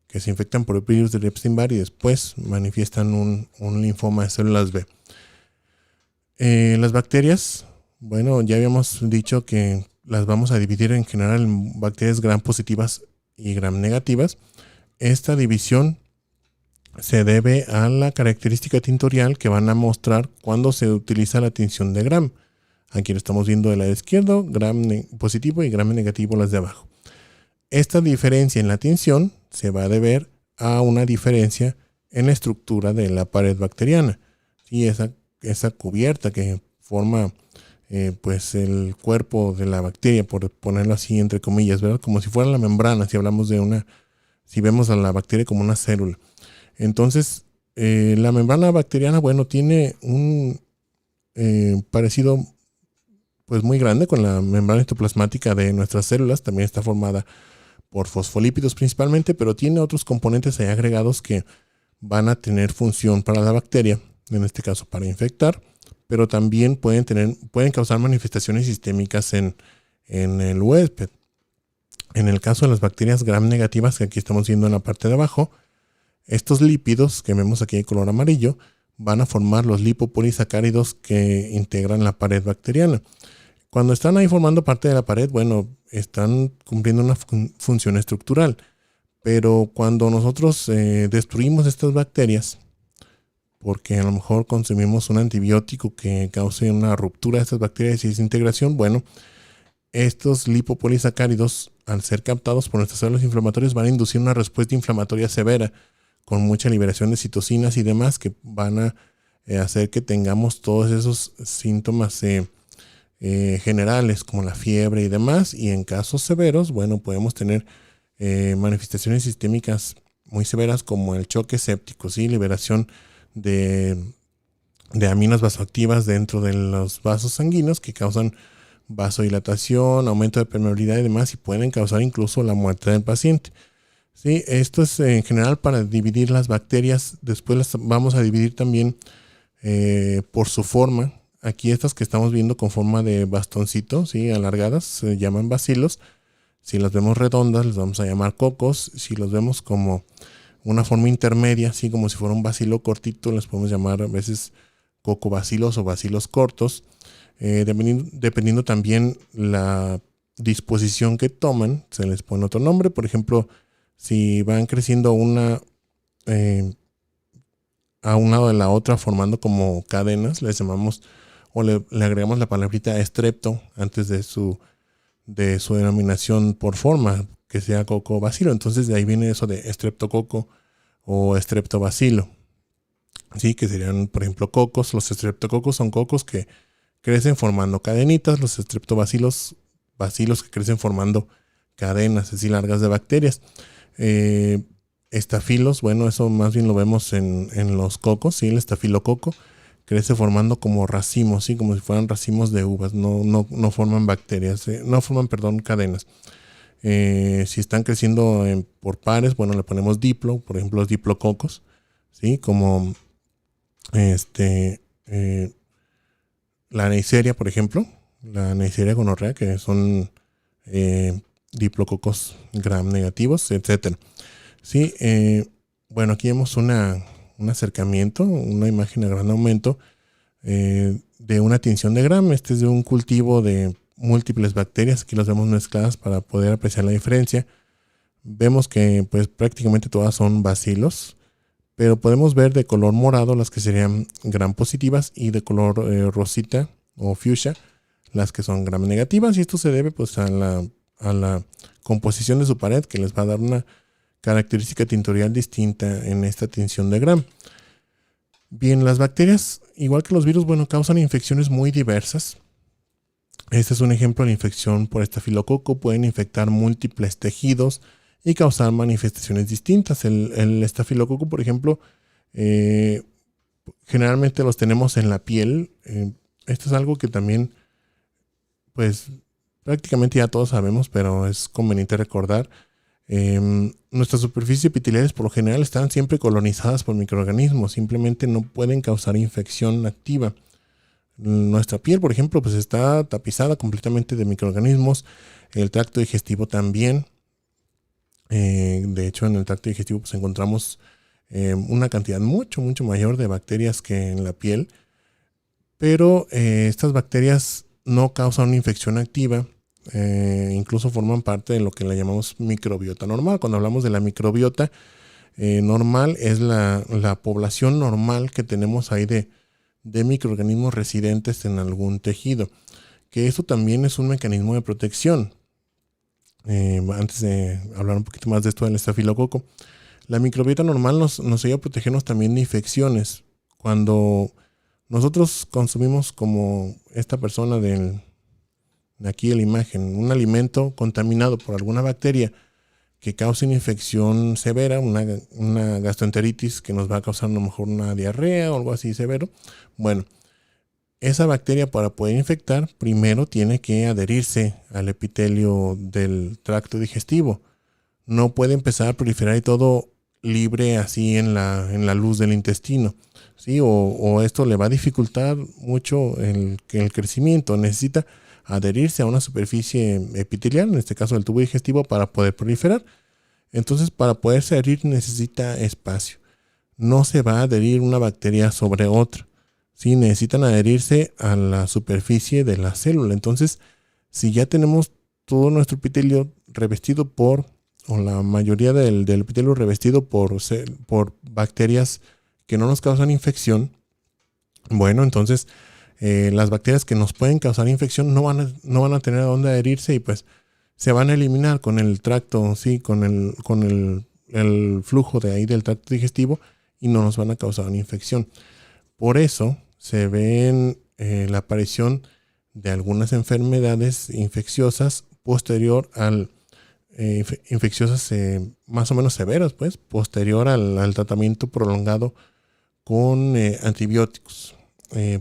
que se infectan por el virus del Epstein-Barr y después manifiestan un linfoma de células B. Las bacterias, bueno, ya habíamos dicho que las vamos a dividir en general en bacterias gram positivas y gram negativas. Esta división se debe a la característica tintorial que van a mostrar cuando se utiliza la tinción de gram. Aquí lo estamos viendo del lado izquierdo, gram positivo y gram negativo las de abajo. Esta diferencia en la tinción se va a deber a una diferencia en la estructura de la pared bacteriana. Y esa cubierta que forma pues el cuerpo de la bacteria, por ponerlo así entre comillas, ¿verdad? Como si fuera la membrana, si vemos a la bacteria como una célula. Entonces, la membrana bacteriana, bueno, tiene un parecido pues muy grande con la membrana citoplasmática de nuestras células. También está formada por fosfolípidos principalmente, pero tiene otros componentes ahí agregados que van a tener función para la bacteria, en este caso para infectar, pero también pueden causar manifestaciones sistémicas en el huésped. En el caso de las bacterias gram negativas, que aquí estamos viendo en la parte de abajo, estos lípidos que vemos aquí de color amarillo van a formar los lipopolisacáridos que integran la pared bacteriana. Cuando están ahí formando parte de la pared, bueno, están cumpliendo una función estructural. Pero cuando nosotros destruimos estas bacterias, porque a lo mejor consumimos un antibiótico que cause una ruptura de estas bacterias y desintegración, bueno, estos lipopolisacáridos, al ser captados por nuestras células inflamatorias, van a inducir una respuesta inflamatoria severa, con mucha liberación de citocinas y demás, que van a hacer que tengamos todos esos síntomas generales, como la fiebre y demás. Y en casos severos, bueno, podemos tener manifestaciones sistémicas muy severas, como el choque séptico, ¿sí? Liberación de aminas vasoactivas dentro de los vasos sanguíneos que causan vasodilatación, aumento de permeabilidad y demás, y pueden causar incluso la muerte del paciente. Sí, esto es en general para dividir las bacterias. Después las vamos a dividir también por su forma. Aquí estas que estamos viendo con forma de bastoncito, ¿sí? Alargadas, se llaman bacilos. Si las vemos redondas, les vamos a llamar cocos. Si los vemos como una forma intermedia, así como si fuera un bacilo cortito, les podemos llamar a veces cocobacilos o bacilos cortos. Dependiendo también la disposición que toman, se les pone otro nombre. Por ejemplo, si van creciendo una a un lado de la otra formando como cadenas, les llamamos o le agregamos la palabrita estrepto antes de su denominación por forma, que sea cocobacilo. Entonces de ahí viene eso de estreptococo o estreptobacilo, sí, que serían por ejemplo cocos. Los estreptococos son cocos que crecen formando cadenitas, los estreptobacilos, bacilos que crecen formando cadenas así largas de bacterias. Estafilos, bueno, eso más bien lo vemos en los cocos, ¿sí? El estafilococo crece formando como racimos, ¿sí? Como si fueran racimos de uvas, no forman bacterias, no forman, cadenas. Si están creciendo por pares, bueno, le ponemos diplo, por ejemplo, los diplococos, ¿sí? Como la Neisseria, por ejemplo, la Neisseria gonorrea, que son diplococos gram negativos, etcétera. Sí, bueno, aquí vemos un acercamiento, una imagen a gran aumento de una tinción de gram. Este es de un cultivo de múltiples bacterias. Aquí las vemos mezcladas para poder apreciar la diferencia. Vemos que pues prácticamente todas son bacilos, pero podemos ver de color morado las que serían gram positivas y de color rosita o fuchsia las que son gram negativas, y esto se debe pues a la composición de su pared, que les va a dar una característica tintorial distinta en esta tinción de gram. Bien, las bacterias, igual que los virus, bueno, causan infecciones muy diversas. Este es un ejemplo de infección por estafilococo. Pueden infectar múltiples tejidos y causar manifestaciones distintas. El estafilococo, por ejemplo, generalmente los tenemos en la piel. Esto es algo que también, pues, prácticamente ya todos sabemos, pero es conveniente recordar. Nuestras superficies epiteliales por lo general están siempre colonizadas por microorganismos. Simplemente no pueden causar infección activa. Nuestra piel, por ejemplo, pues está tapizada completamente de microorganismos. El tracto digestivo también. De hecho, en el tracto digestivo pues encontramos una cantidad mucho mayor de bacterias que en la piel. Pero estas bacterias no causan una infección activa. Incluso forman parte de lo que le llamamos microbiota normal. Cuando hablamos de la microbiota normal, es la población normal que tenemos ahí de microorganismos residentes en algún tejido, que eso también es un mecanismo de protección. Antes de hablar un poquito más de esto del estafilococo, la microbiota normal nos ayuda a protegernos también de infecciones. Cuando nosotros consumimos, como esta persona de aquí en la imagen, un alimento contaminado por alguna bacteria que cause una infección severa, una gastroenteritis que nos va a causar a lo mejor una diarrea o algo así severo. Bueno, esa bacteria, para poder infectar, primero tiene que adherirse al epitelio del tracto digestivo. No puede empezar a proliferar y todo libre así en la luz del intestino, ¿sí? O esto le va a dificultar mucho el crecimiento. Necesita adherirse a una superficie epitelial, en este caso el tubo digestivo, para poder proliferar. Entonces, para poderse adherir necesita espacio. No se va a adherir una bacteria sobre otra. ¿Sí? Necesitan adherirse a la superficie de la célula. Entonces, si ya tenemos todo nuestro epitelio revestido o la mayoría del epitelio revestido por bacterias que no nos causan infección, bueno, entonces las bacterias que nos pueden causar infección no van a tener a dónde adherirse, y pues se van a eliminar con el tracto, sí, con el flujo de ahí del tracto digestivo, y no nos van a causar una infección. Por eso se ve la aparición de algunas enfermedades infecciosas posterior al infecciosas más o menos severas, pues, posterior al tratamiento prolongado con antibióticos.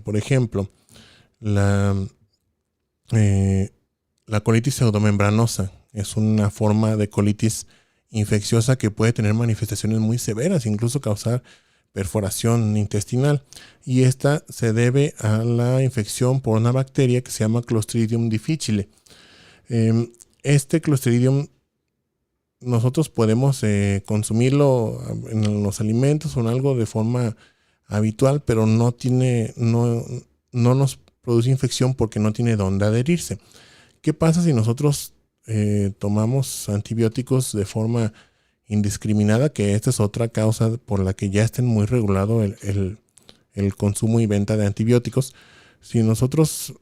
Por ejemplo, la colitis pseudomembranosa es una forma de colitis infecciosa que puede tener manifestaciones muy severas, incluso causar perforación intestinal. Y esta se debe a la infección por una bacteria que se llama Clostridium difficile. Este Clostridium nosotros podemos consumirlo en los alimentos o en algo de forma habitual, pero no nos produce infección porque no tiene dónde adherirse. ¿Qué pasa si nosotros tomamos antibióticos de forma indiscriminada? Que esta es otra causa por la que ya estén muy regulado el consumo y venta de antibióticos. Si nosotros,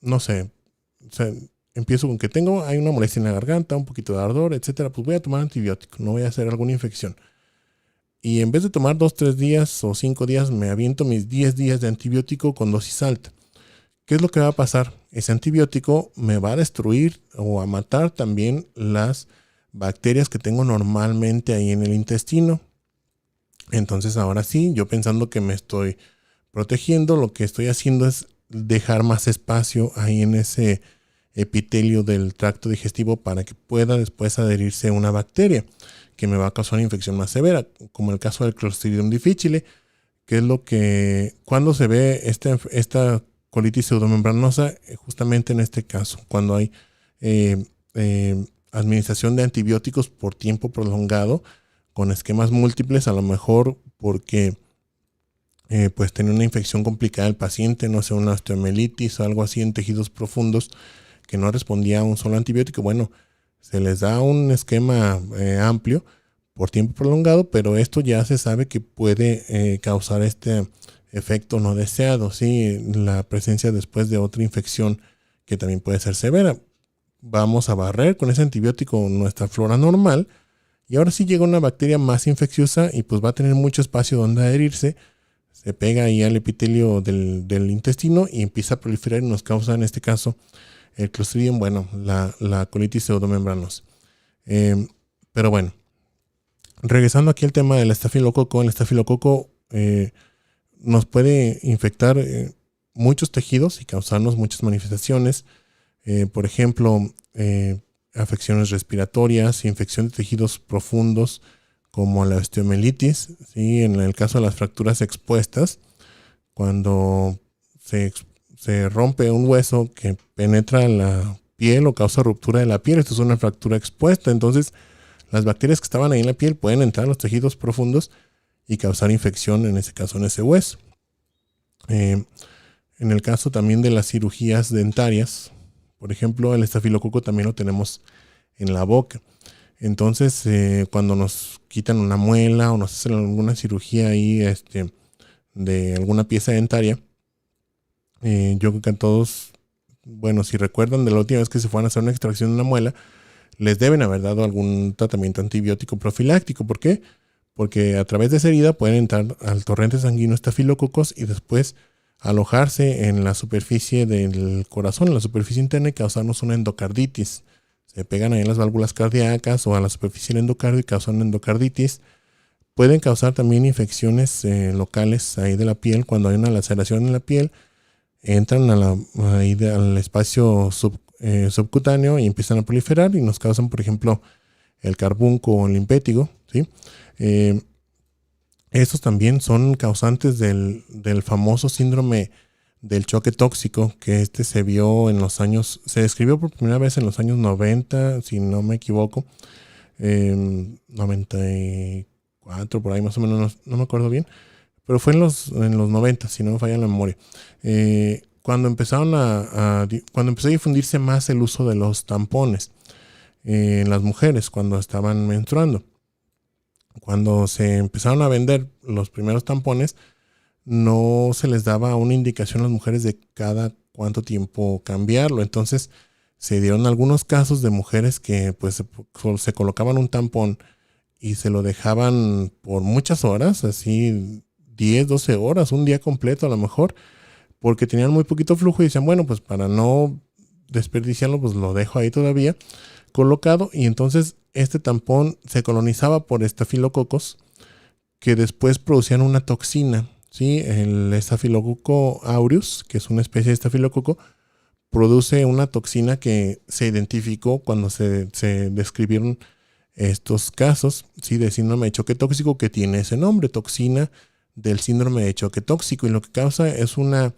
no sé, o sea, empiezo con que hay una molestia en la garganta, un poquito de ardor, etcétera, pues voy a tomar antibiótico, no voy a hacer alguna infección. Y en vez de tomar 2, 3 días o 5 días, me aviento mis 10 días de antibiótico con dosis alta. ¿Qué es lo que va a pasar? Ese antibiótico me va a destruir o a matar también las bacterias que tengo normalmente ahí en el intestino. Entonces, ahora sí, yo pensando que me estoy protegiendo, lo que estoy haciendo es dejar más espacio ahí en ese epitelio del tracto digestivo para que pueda después adherirse una bacteria que me va a causar una infección más severa, como el caso del Clostridium difficile, que es lo que cuando se ve esta colitis pseudomembranosa, justamente en este caso, cuando hay administración de antibióticos por tiempo prolongado con esquemas múltiples, a lo mejor porque pues tener una infección complicada el paciente, no sé, una osteomielitis o algo así en tejidos profundos que no respondía a un solo antibiótico. Bueno, se les da un esquema amplio por tiempo prolongado, pero esto ya se sabe que puede causar este efecto no deseado, ¿sí? La presencia después de otra infección que también puede ser severa. Vamos a barrer con ese antibiótico nuestra flora normal y ahora sí llega una bacteria más infecciosa y pues va a tener mucho espacio donde adherirse, se pega ahí al epitelio del intestino y empieza a proliferar y nos causa en este caso el Clostridium, bueno, la colitis pseudomembranosa. Pero bueno, regresando aquí al tema del estafilococo, el estafilococo nos puede infectar muchos tejidos y causarnos muchas manifestaciones. Por ejemplo, afecciones respiratorias, infección de tejidos profundos como la osteomielitis, ¿sí? En el caso de las fracturas expuestas, cuando se rompe un hueso que penetra la piel o causa ruptura de la piel, esto es una fractura expuesta, entonces las bacterias que estaban ahí en la piel pueden entrar a los tejidos profundos y causar infección, en ese caso en ese hueso. En el caso también de las cirugías dentarias, por ejemplo, el estafilococo también lo tenemos en la boca. Entonces, cuando nos quitan una muela o nos hacen alguna cirugía ahí de alguna pieza dentaria, yo creo que a todos, bueno, si recuerdan de la última vez que se fueron a hacer una extracción de una muela, les deben haber dado algún tratamiento antibiótico profiláctico. ¿Por qué? Porque a través de esa herida pueden entrar al torrente sanguíneo estafilococos y después alojarse en la superficie del corazón, en la superficie interna, y causarnos una endocarditis. Se pegan ahí en las válvulas cardíacas o a la superficie del endocardio y causan endocarditis. Pueden causar también infecciones locales ahí de la piel. Cuando hay una laceración en la piel, entran al espacio subcutáneo y empiezan a proliferar y nos causan, por ejemplo, el carbunco o el impétigo, ¿sí? Estos también son causantes del famoso síndrome del choque tóxico, que se vio se describió por primera vez en los años 90, si no me equivoco, 94, por ahí más o menos, no me acuerdo bien, pero fue en los 90, si no me falla la memoria. Cuando empezó a difundirse más el uso de los tampones en las mujeres cuando estaban menstruando. Cuando se empezaron a vender los primeros tampones, no se les daba una indicación a las mujeres de cada cuánto tiempo cambiarlo. Entonces se dieron algunos casos de mujeres que pues se colocaban un tampón y se lo dejaban por muchas horas, así 10, 12 horas, un día completo a lo mejor, porque tenían muy poquito flujo y decían, bueno, pues para no desperdiciarlo, pues lo dejo ahí todavía colocado, y entonces este tampón se colonizaba por estafilococos que después producían una toxina, ¿sí? El estafilococo aureus, que es una especie de estafilococo, produce una toxina que se identificó cuando se describieron estos casos, ¿sí? De síndrome de choque tóxico, que tiene ese nombre, toxina del síndrome de choque tóxico, y lo que causa es una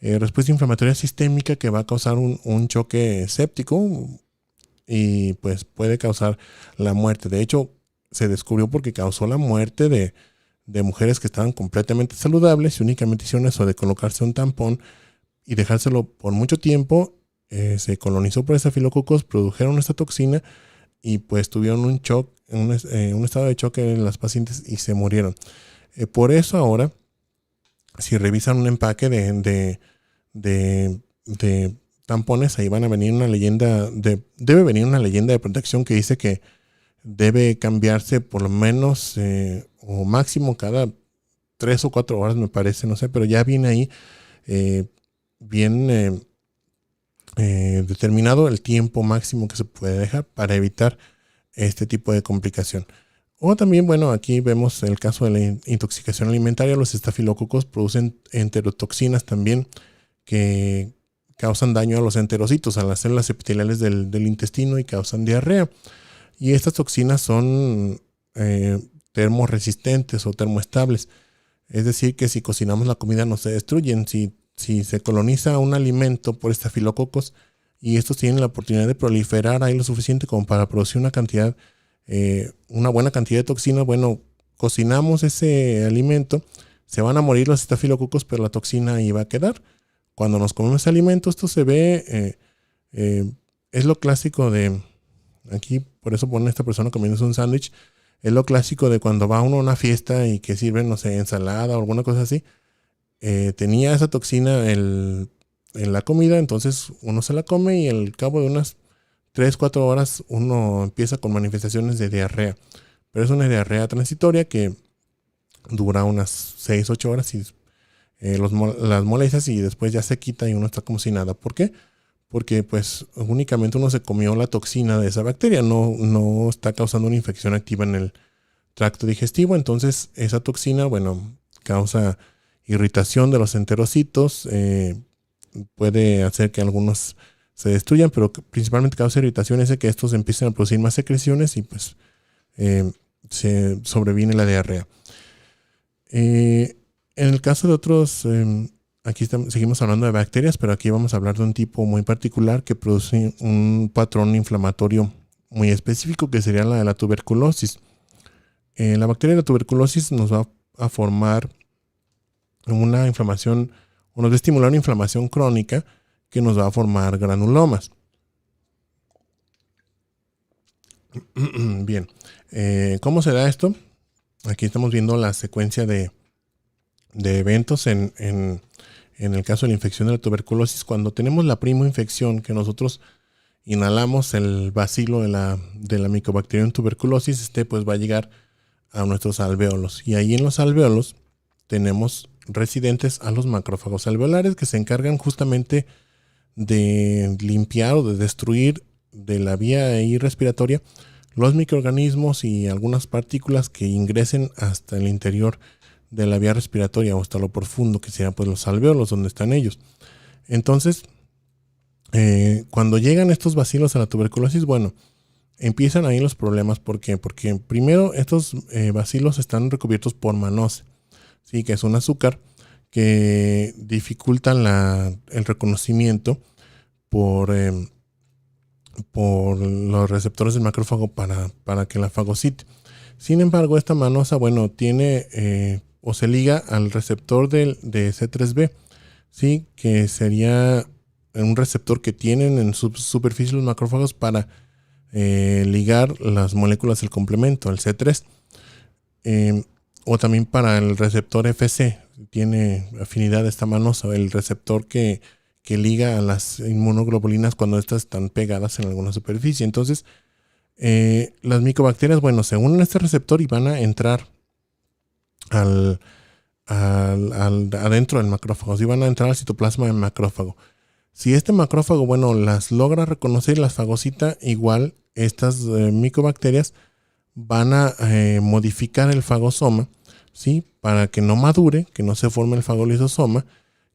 respuesta inflamatoria sistémica que va a causar un choque séptico y pues puede causar la muerte. De hecho, se descubrió porque causó la muerte de mujeres que estaban completamente saludables y únicamente hicieron eso de colocarse un tampón y dejárselo por mucho tiempo. Se colonizó por estafilococos, produjeron esta toxina y pues tuvieron un shock, un estado de choque en las pacientes y se murieron. Por eso ahora, si revisan un empaque de tampones, ahí van a venir debe venir una leyenda de protección que dice que debe cambiarse por lo menos o máximo cada 3 o 4 horas, me parece, no sé, pero ya viene ahí bien determinado el tiempo máximo que se puede dejar para evitar este tipo de complicación. O también, bueno, aquí vemos el caso de la intoxicación alimentaria. Los estafilococos producen enterotoxinas también que causan daño a los enterocitos, a las células epiteliales del intestino, y causan diarrea. Y estas toxinas son termoresistentes o termoestables. Es decir, que si cocinamos la comida no se destruyen. Si se coloniza un alimento por estafilococos y estos tienen la oportunidad de proliferar ahí lo suficiente como para producir una buena cantidad de toxinas, bueno, cocinamos ese alimento, Se van a morir los estafilococos, pero la toxina ahí va a quedar. Cuando nos comemos alimento, esto se ve, es lo clásico de, aquí por eso pone esta persona comiéndose un sándwich, es lo clásico de cuando va uno a una fiesta y que sirven, no sé, ensalada o alguna cosa así. Tenía esa toxina en la comida, entonces uno se la come y al cabo de unas 3-4 horas uno empieza con manifestaciones de diarrea. Pero es una diarrea transitoria que dura unas 6-8 horas y las molestias y después ya se quita y uno está como si nada. ¿Por qué? Porque pues únicamente uno se comió la toxina de esa bacteria, no está causando una infección activa en el tracto digestivo. Entonces esa toxina, bueno, causa irritación de los enterocitos, puede hacer que algunos se destruyan, pero principalmente causa irritación es que estos empiecen a producir más secreciones y pues se sobreviene la diarrea. En el caso de otros, aquí seguimos hablando de bacterias, pero aquí vamos a hablar de un tipo muy particular que produce un patrón inflamatorio muy específico, que sería la de la tuberculosis. La bacteria de la tuberculosis nos va a formar una inflamación, o nos va a estimular una inflamación crónica que nos va a formar granulomas. Bien, ¿cómo se da esto? Aquí estamos viendo la secuencia de eventos en el caso de la infección de la tuberculosis. Cuando tenemos la primoinfección, que nosotros inhalamos el bacilo de la Mycobacterium tuberculosis, pues va a llegar a nuestros alvéolos. Y ahí en los alvéolos tenemos residentes a los macrófagos alveolares, que se encargan justamente de limpiar o de destruir de la vía respiratoria los microorganismos y algunas partículas que ingresen hasta el interior de la vía respiratoria o hasta lo profundo, que serían pues los alvéolos donde están ellos. Entonces, cuando llegan estos bacilos a la tuberculosis, bueno, empiezan ahí los problemas. ¿Por qué? Porque primero estos bacilos están recubiertos por mannose, ¿sí? Que es un azúcar que dificulta el reconocimiento por los receptores del macrófago para que la fagocite. Sin embargo, esta manosa, bueno, tiene o se liga al receptor de C3b, ¿sí? Que sería un receptor que tienen en su superficie los macrófagos para ligar las moléculas del complemento, el C3, o también para el receptor FC. Tiene afinidad esta manosa, el receptor que liga a las inmunoglobulinas cuando estas están pegadas en alguna superficie. Entonces, las micobacterias, bueno, se unen a este receptor y van a entrar adentro del macrófago, y van a entrar al citoplasma del macrófago. Si este macrófago, bueno, las logra reconocer y las fagocita, igual estas micobacterias van a modificar el fagosoma, ¿sí? Para que no madure, que no se forme el fagolisosoma,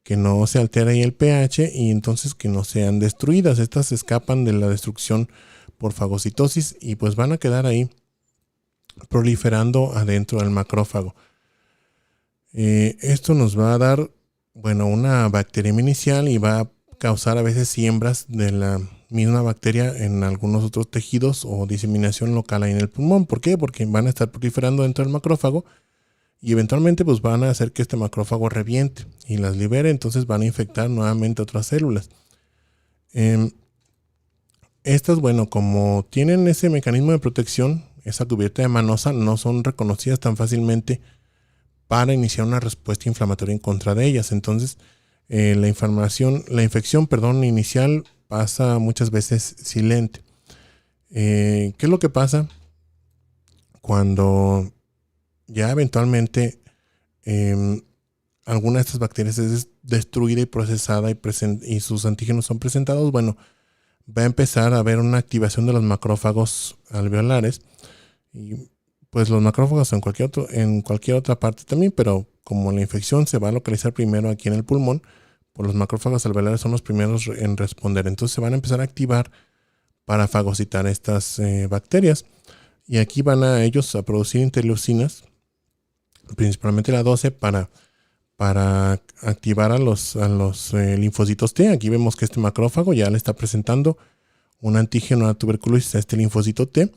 que no se altere ahí el pH y entonces que no sean destruidas. Estas escapan de la destrucción por fagocitosis y pues van a quedar ahí proliferando adentro del macrófago. Esto nos va a dar, bueno, una bacteriemia inicial y va a causar a veces siembras de la misma bacteria en algunos otros tejidos o diseminación local ahí en el pulmón. ¿Por qué? Porque van a estar proliferando dentro del macrófago y eventualmente pues van a hacer que este macrófago reviente y las libere, entonces van a infectar nuevamente otras células. Estas, bueno, como tienen ese mecanismo de protección, esa cubierta de manosa, no son reconocidas tan fácilmente para iniciar una respuesta inflamatoria en contra de ellas. Entonces, la infección inicial pasa muchas veces silente. ¿Qué es lo que pasa cuando ya eventualmente alguna de estas bacterias es destruida y procesada y sus antígenos son presentados? Bueno, va a empezar a haber una activación de los macrófagos alveolares y pues los macrófagos en cualquier otra parte también, pero como la infección se va a localizar primero aquí en el pulmón, pues los macrófagos alveolares son los primeros en responder. Entonces se van a empezar a activar para fagocitar estas bacterias y aquí van a ellos a producir interleucinas, principalmente la 12, para activar a los linfocitos T. Aquí vemos que este macrófago ya le está presentando un antígeno a la tuberculosis a este linfocito T,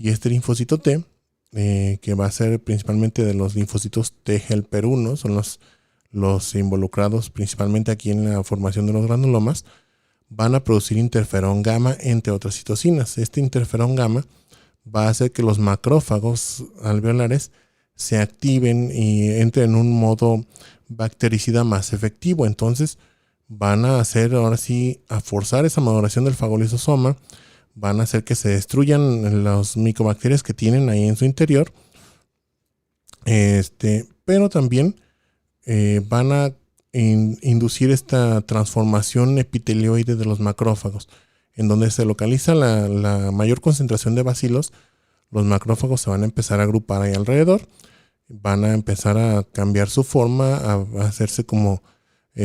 y este linfocito T que va a ser principalmente de los linfocitos T helper 1, son los involucrados principalmente aquí en la formación de los granulomas, van a producir interferón gamma, entre otras citocinas. Este interferón gamma va a hacer que los macrófagos alveolares se activen y entren en un modo bactericida más efectivo. Entonces van a hacer, ahora sí, a forzar esa maduración del fagolisosoma, van a hacer que se destruyan las micobacterias que tienen ahí en su interior, pero también van a inducir esta transformación epitelioide de los macrófagos, en donde se localiza la mayor concentración de bacilos. Los macrófagos se van a empezar a agrupar ahí alrededor, van a empezar a cambiar su forma, a hacerse como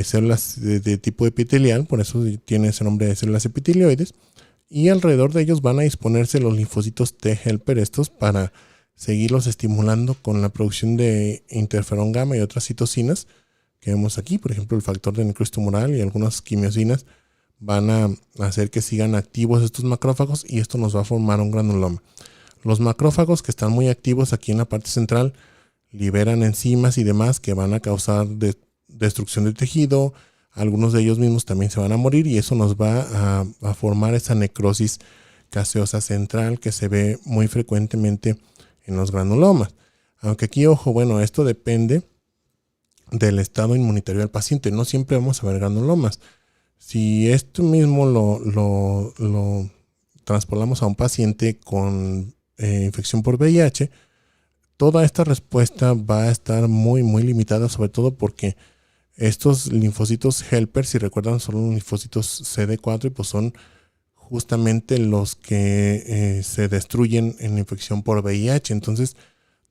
células de tipo epitelial, por eso tiene ese nombre de células epitelioides, y alrededor de ellos van a disponerse los linfocitos T helper estos para seguirlos estimulando con la producción de interferón gamma y otras citocinas que vemos aquí. Por ejemplo, el factor de necrosis tumoral y algunas quimiosinas van a hacer que sigan activos estos macrófagos y esto nos va a formar un granuloma. Los macrófagos que están muy activos aquí en la parte central liberan enzimas y demás que van a causar destrucción del tejido. Algunos de ellos mismos también se van a morir y eso nos va a formar esa necrosis gaseosa central que se ve muy frecuentemente en los granulomas. Aunque aquí, ojo, bueno, esto depende del estado inmunitario del paciente. No siempre vamos a ver granulomas. Si esto mismo lo transpolamos a un paciente con infección por VIH, toda esta respuesta va a estar muy, muy limitada, sobre todo porque estos linfocitos helper, si recuerdan, son los linfocitos CD4 y pues son justamente los que se destruyen en la infección por VIH. Entonces,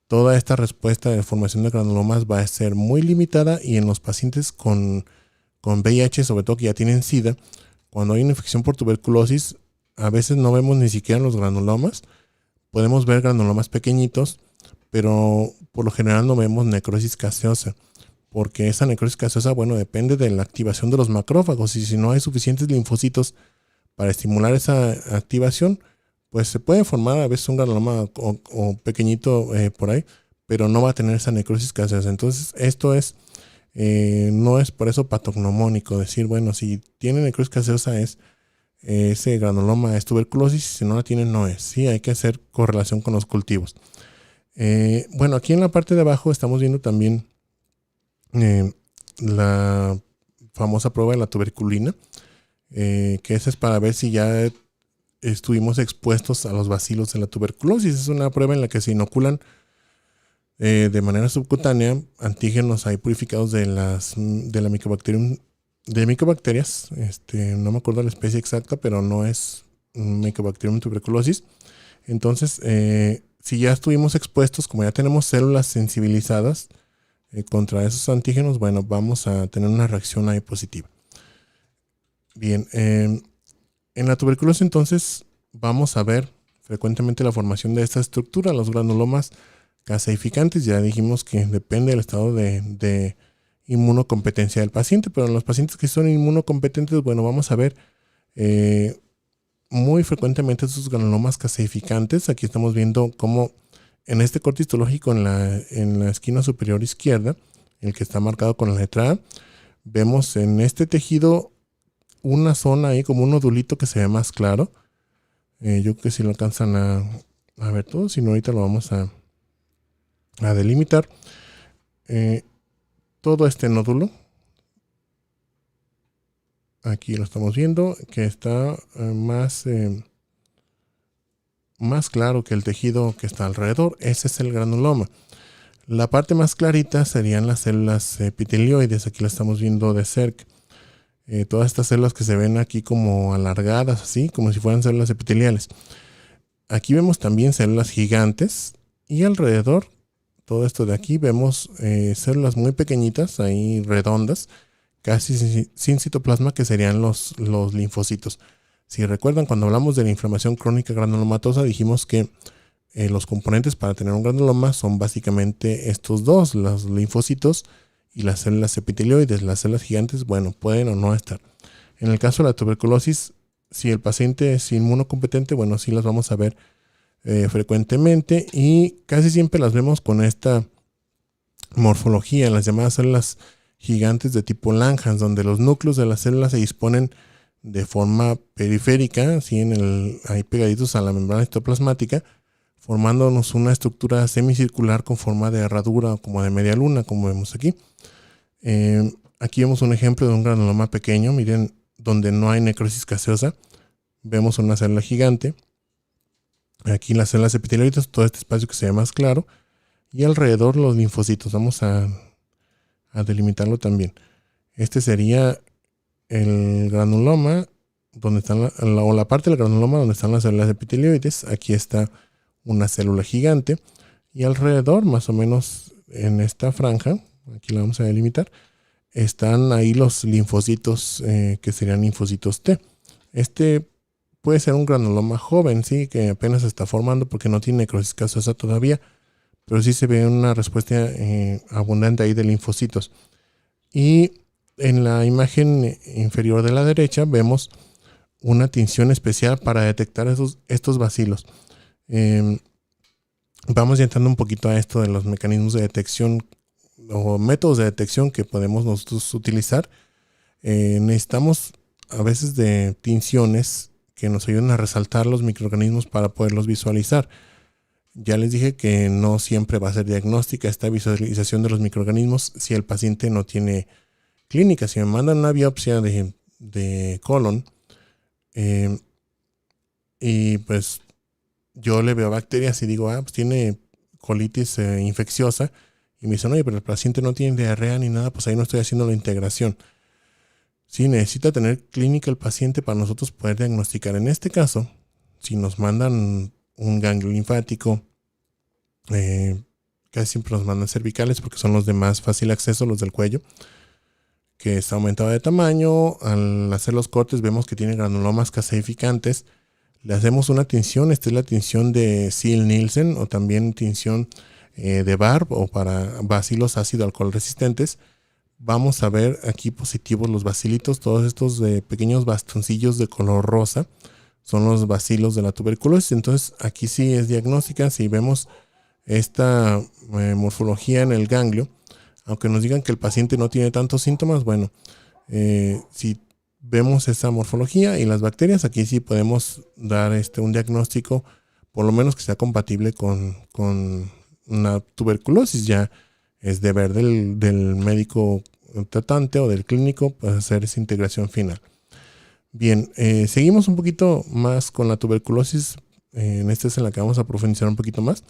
toda esta respuesta de formación de granulomas va a ser muy limitada y en los pacientes con VIH, sobre todo que ya tienen SIDA, cuando hay una infección por tuberculosis, a veces no vemos ni siquiera los granulomas. Podemos ver granulomas pequeñitos, pero por lo general no vemos necrosis gaseosa, porque esa necrosis gaseosa, bueno, depende de la activación de los macrófagos y si no hay suficientes linfocitos para estimular esa activación, pues se puede formar a veces un granuloma o pequeñito por ahí, pero no va a tener esa necrosis gaseosa. Entonces, esto es, no es por eso patognomónico, decir, bueno, si tiene necrosis gaseosa es ese granuloma es tuberculosis, si no la tiene no es. Sí, hay que hacer correlación con los cultivos. Bueno, aquí en la parte de abajo estamos viendo también la famosa prueba de la tuberculina, que esa es para ver si ya estuvimos expuestos a los bacilos de la tuberculosis. Es una prueba en la que se inoculan de manera subcutánea antígenos ahí purificados de la Mycobacterium, de micobacterias. No me acuerdo la especie exacta, pero no es Mycobacterium tuberculosis. Entonces, si ya estuvimos expuestos, como ya tenemos células sensibilizadas contra esos antígenos, bueno, vamos a tener una reacción ahí positiva. Bien, en la tuberculosis entonces vamos a ver frecuentemente la formación de esta estructura, los granulomas caseificantes. Ya dijimos que depende del estado de inmunocompetencia del paciente, pero en los pacientes que son inmunocompetentes, bueno, vamos a ver muy frecuentemente estos granulomas caseificantes. Aquí estamos viendo cómo en este corte histológico en la esquina superior izquierda, el que está marcado con la letra A, vemos en este tejido una zona ahí como un nodulito que se ve más claro. Yo creo que si lo alcanzan a ver todo, si no ahorita lo vamos a delimitar. Todo este nódulo, aquí lo estamos viendo, que está más claro que el tejido que está alrededor. Ese es el granuloma. La parte más clarita serían las células epitelioides. Aquí la estamos viendo de cerca. Todas estas células que se ven aquí como alargadas, así como si fueran células epiteliales. Aquí vemos también células gigantes y alrededor, todo esto de aquí, vemos células muy pequeñitas, ahí redondas, casi sin citoplasma, que serían los linfocitos. Si recuerdan, cuando hablamos de la inflamación crónica granulomatosa, dijimos que los componentes para tener un granuloma son básicamente estos dos, los linfocitos y las células epitelioides. Las células gigantes, bueno, pueden o no estar. En el caso de la tuberculosis, si el paciente es inmunocompetente, bueno, sí las vamos a ver frecuentemente, y casi siempre las vemos con esta morfología, las llamadas células gigantes de tipo Langhans, donde los núcleos de las células se disponen de forma periférica, ¿sí? Ahí pegaditos a la membrana citoplasmática, formándonos una estructura semicircular con forma de herradura, como de media luna, como vemos aquí. Aquí vemos un ejemplo de un granuloma pequeño, miren, donde no hay necrosis gaseosa. Vemos una célula gigante. Aquí las células epitelioides, todo este espacio que se ve más claro. Y alrededor los linfocitos. Vamos a delimitarlo también. Este sería el granuloma, donde están o la parte del granuloma donde están las células epitelioides. Aquí está una célula gigante. Y alrededor, más o menos en esta franja, aquí la vamos a delimitar, están ahí los linfocitos, que serían linfocitos T. Este puede ser un granuloma joven, sí, que apenas se está formando porque no tiene necrosis gaseosa todavía, pero sí se ve una respuesta abundante ahí de linfocitos. Y en la imagen inferior de la derecha vemos una tinción especial para detectar estos bacilos. Vamos ya entrando un poquito a esto de los mecanismos de detección o métodos de detección que podemos nosotros utilizar. Necesitamos a veces de tinciones que nos ayuden a resaltar los microorganismos para poderlos visualizar. Ya les dije que no siempre va a ser diagnóstica esta visualización de los microorganismos si el paciente no tiene clínica. Si me mandan una biopsia de colon, y pues yo le veo bacterias y digo, pues tiene colitis infecciosa, y me dicen, oye, pero el paciente no tiene diarrea ni nada, pues ahí no estoy haciendo la integración. Sí, necesita tener clínica el paciente para nosotros poder diagnosticar. En este caso, si nos mandan un ganglio linfático, casi siempre nos mandan cervicales porque son los de más fácil acceso, los del cuello, que está aumentado de tamaño. Al hacer los cortes vemos que tiene granulomas caseificantes. Le hacemos una tinción. Esta es la tinción de Ziehl-Neelsen, o también tinción de Barb, o para bacilos ácido alcohol resistentes. Vamos a ver aquí positivos los bacilitos, todos estos pequeños bastoncillos de color rosa son los bacilos de la tuberculosis. Entonces aquí sí es diagnóstica. Si vemos esta morfología en el ganglio, aunque nos digan que el paciente no tiene tantos síntomas, bueno, si vemos esa morfología y las bacterias, aquí sí podemos dar un diagnóstico, por lo menos que sea compatible con una tuberculosis. Ya es deber del médico tratante o del clínico pues, hacer esa integración final. Bien, seguimos un poquito más con la tuberculosis. En esta es en la que vamos a profundizar un poquito más.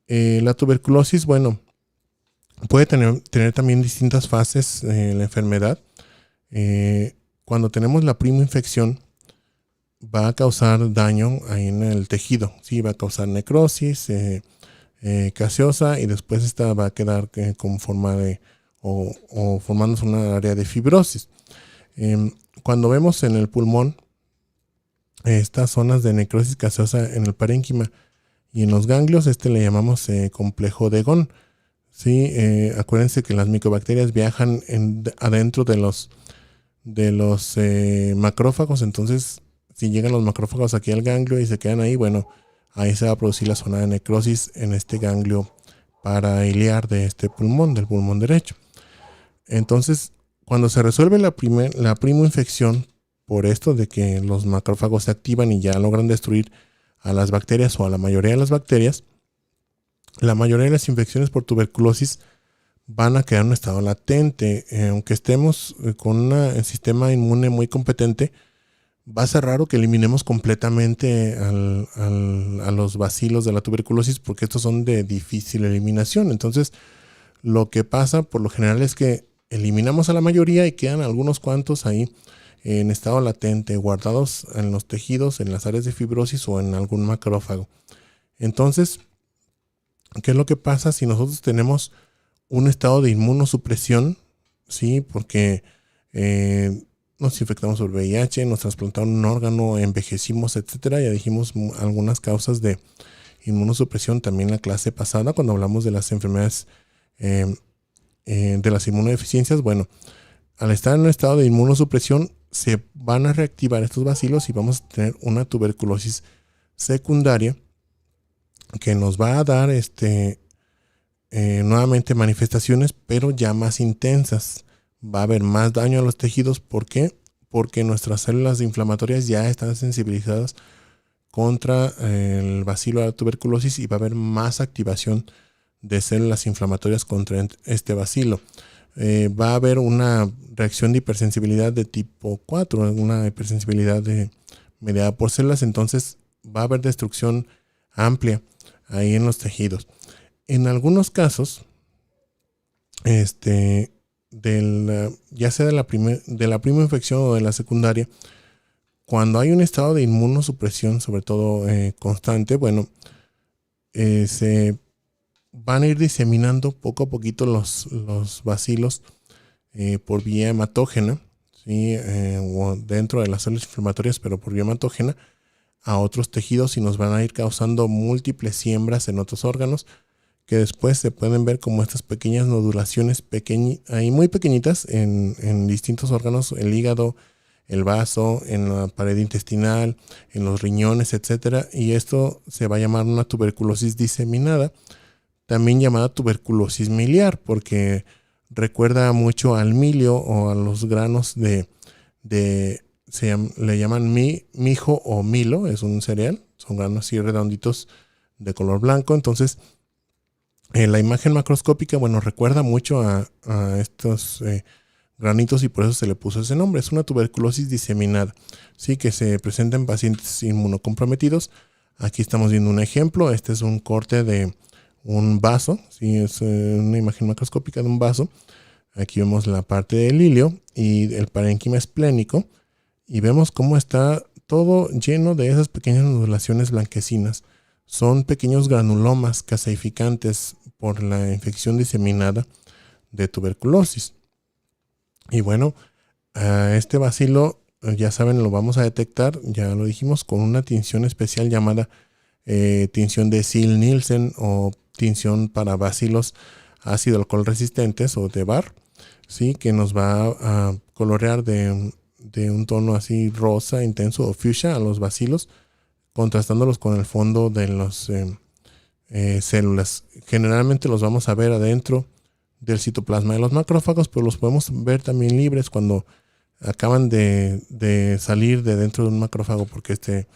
La tuberculosis, bueno, puede tener también distintas fases la enfermedad. Cuando tenemos la primoinfección, va a causar daño ahí en el tejido. Sí, va a causar necrosis gaseosa, y después esta va a quedar con forma de o formándose una área de fibrosis. Cuando vemos en el pulmón estas zonas de necrosis gaseosa en el parénquima y en los ganglios, le llamamos complejo de Ghon. Sí, acuérdense que las micobacterias viajan adentro de los macrófagos. Entonces, si llegan los macrófagos aquí al ganglio y se quedan ahí, bueno, ahí se va a producir la zona de necrosis en este ganglio parailiar de este pulmón, del pulmón derecho. Entonces, cuando se resuelve la primoinfección, por esto de que los macrófagos se activan y ya logran destruir a las bacterias o a la mayoría de las bacterias, la mayoría de las infecciones por tuberculosis van a quedar en un estado latente. Aunque estemos con un sistema inmune muy competente, va a ser raro que eliminemos completamente a los bacilos de la tuberculosis, porque estos son de difícil eliminación. Entonces, lo que pasa por lo general es que eliminamos a la mayoría y quedan algunos cuantos ahí en estado latente, guardados en los tejidos, en las áreas de fibrosis o en algún macrófago. Entonces, ¿qué es lo que pasa si nosotros tenemos un estado de inmunosupresión? Sí, porque nos infectamos por VIH, nos trasplantaron un órgano, envejecimos, etcétera. Ya dijimos algunas causas de inmunosupresión también la clase pasada, cuando hablamos de las enfermedades de las inmunodeficiencias. Bueno, al estar en un estado de inmunosupresión, se van a reactivar estos bacilos y vamos a tener una tuberculosis secundaria, que nos va a dar nuevamente manifestaciones, pero ya más intensas. Va a haber más daño a los tejidos. ¿Por qué? Porque nuestras células inflamatorias ya están sensibilizadas contra el bacilo de la tuberculosis y va a haber más activación de células inflamatorias contra este bacilo. Va a haber una reacción de hipersensibilidad de tipo 4, una hipersensibilidad mediada por células, entonces va a haber destrucción amplia ahí en los tejidos. En algunos casos, ya sea de la primera infección o de la secundaria, cuando hay un estado de inmunosupresión, sobre todo constante, bueno, se van a ir diseminando poco a poquito los bacilos por vía hematógena, ¿sí? O dentro de las células inflamatorias, pero por vía hematógena, a otros tejidos y nos van a ir causando múltiples siembras en otros órganos que después se pueden ver como estas pequeñas nodulaciones ahí muy pequeñitas en distintos órganos, el hígado, el vaso, en la pared intestinal, en los riñones, etcétera, y esto se va a llamar una tuberculosis diseminada, también llamada tuberculosis miliar, porque recuerda mucho al milio o a los granos le llaman mijo o milo, es un cereal, son granos así redonditos de color blanco. Entonces la imagen macroscópica, bueno, recuerda mucho a estos granitos y por eso se le puso ese nombre. Es una tuberculosis diseminada, sí, que se presenta en pacientes inmunocomprometidos. Aquí estamos viendo un ejemplo. Este es un corte de un vaso, sí, es una imagen macroscópica de un vaso. Aquí vemos la parte del hilio y el parénquima esplénico y vemos cómo está todo lleno de esas pequeñas nodulaciones blanquecinas. Son pequeños granulomas caseificantes por la infección diseminada de tuberculosis. Y bueno, a este bacilo, ya saben, lo vamos a detectar, ya lo dijimos, con una tinción especial llamada tinción de Ziehl-Neelsen o tinción para bacilos ácido alcohol resistentes o de Barr, ¿sí? Que nos va a colorear de un tono así rosa intenso o fuchsia a los bacilos, contrastándolos con el fondo de las células. Generalmente los vamos a ver adentro del citoplasma de los macrófagos, pero los podemos ver también libres cuando acaban de salir de dentro de un macrófago porque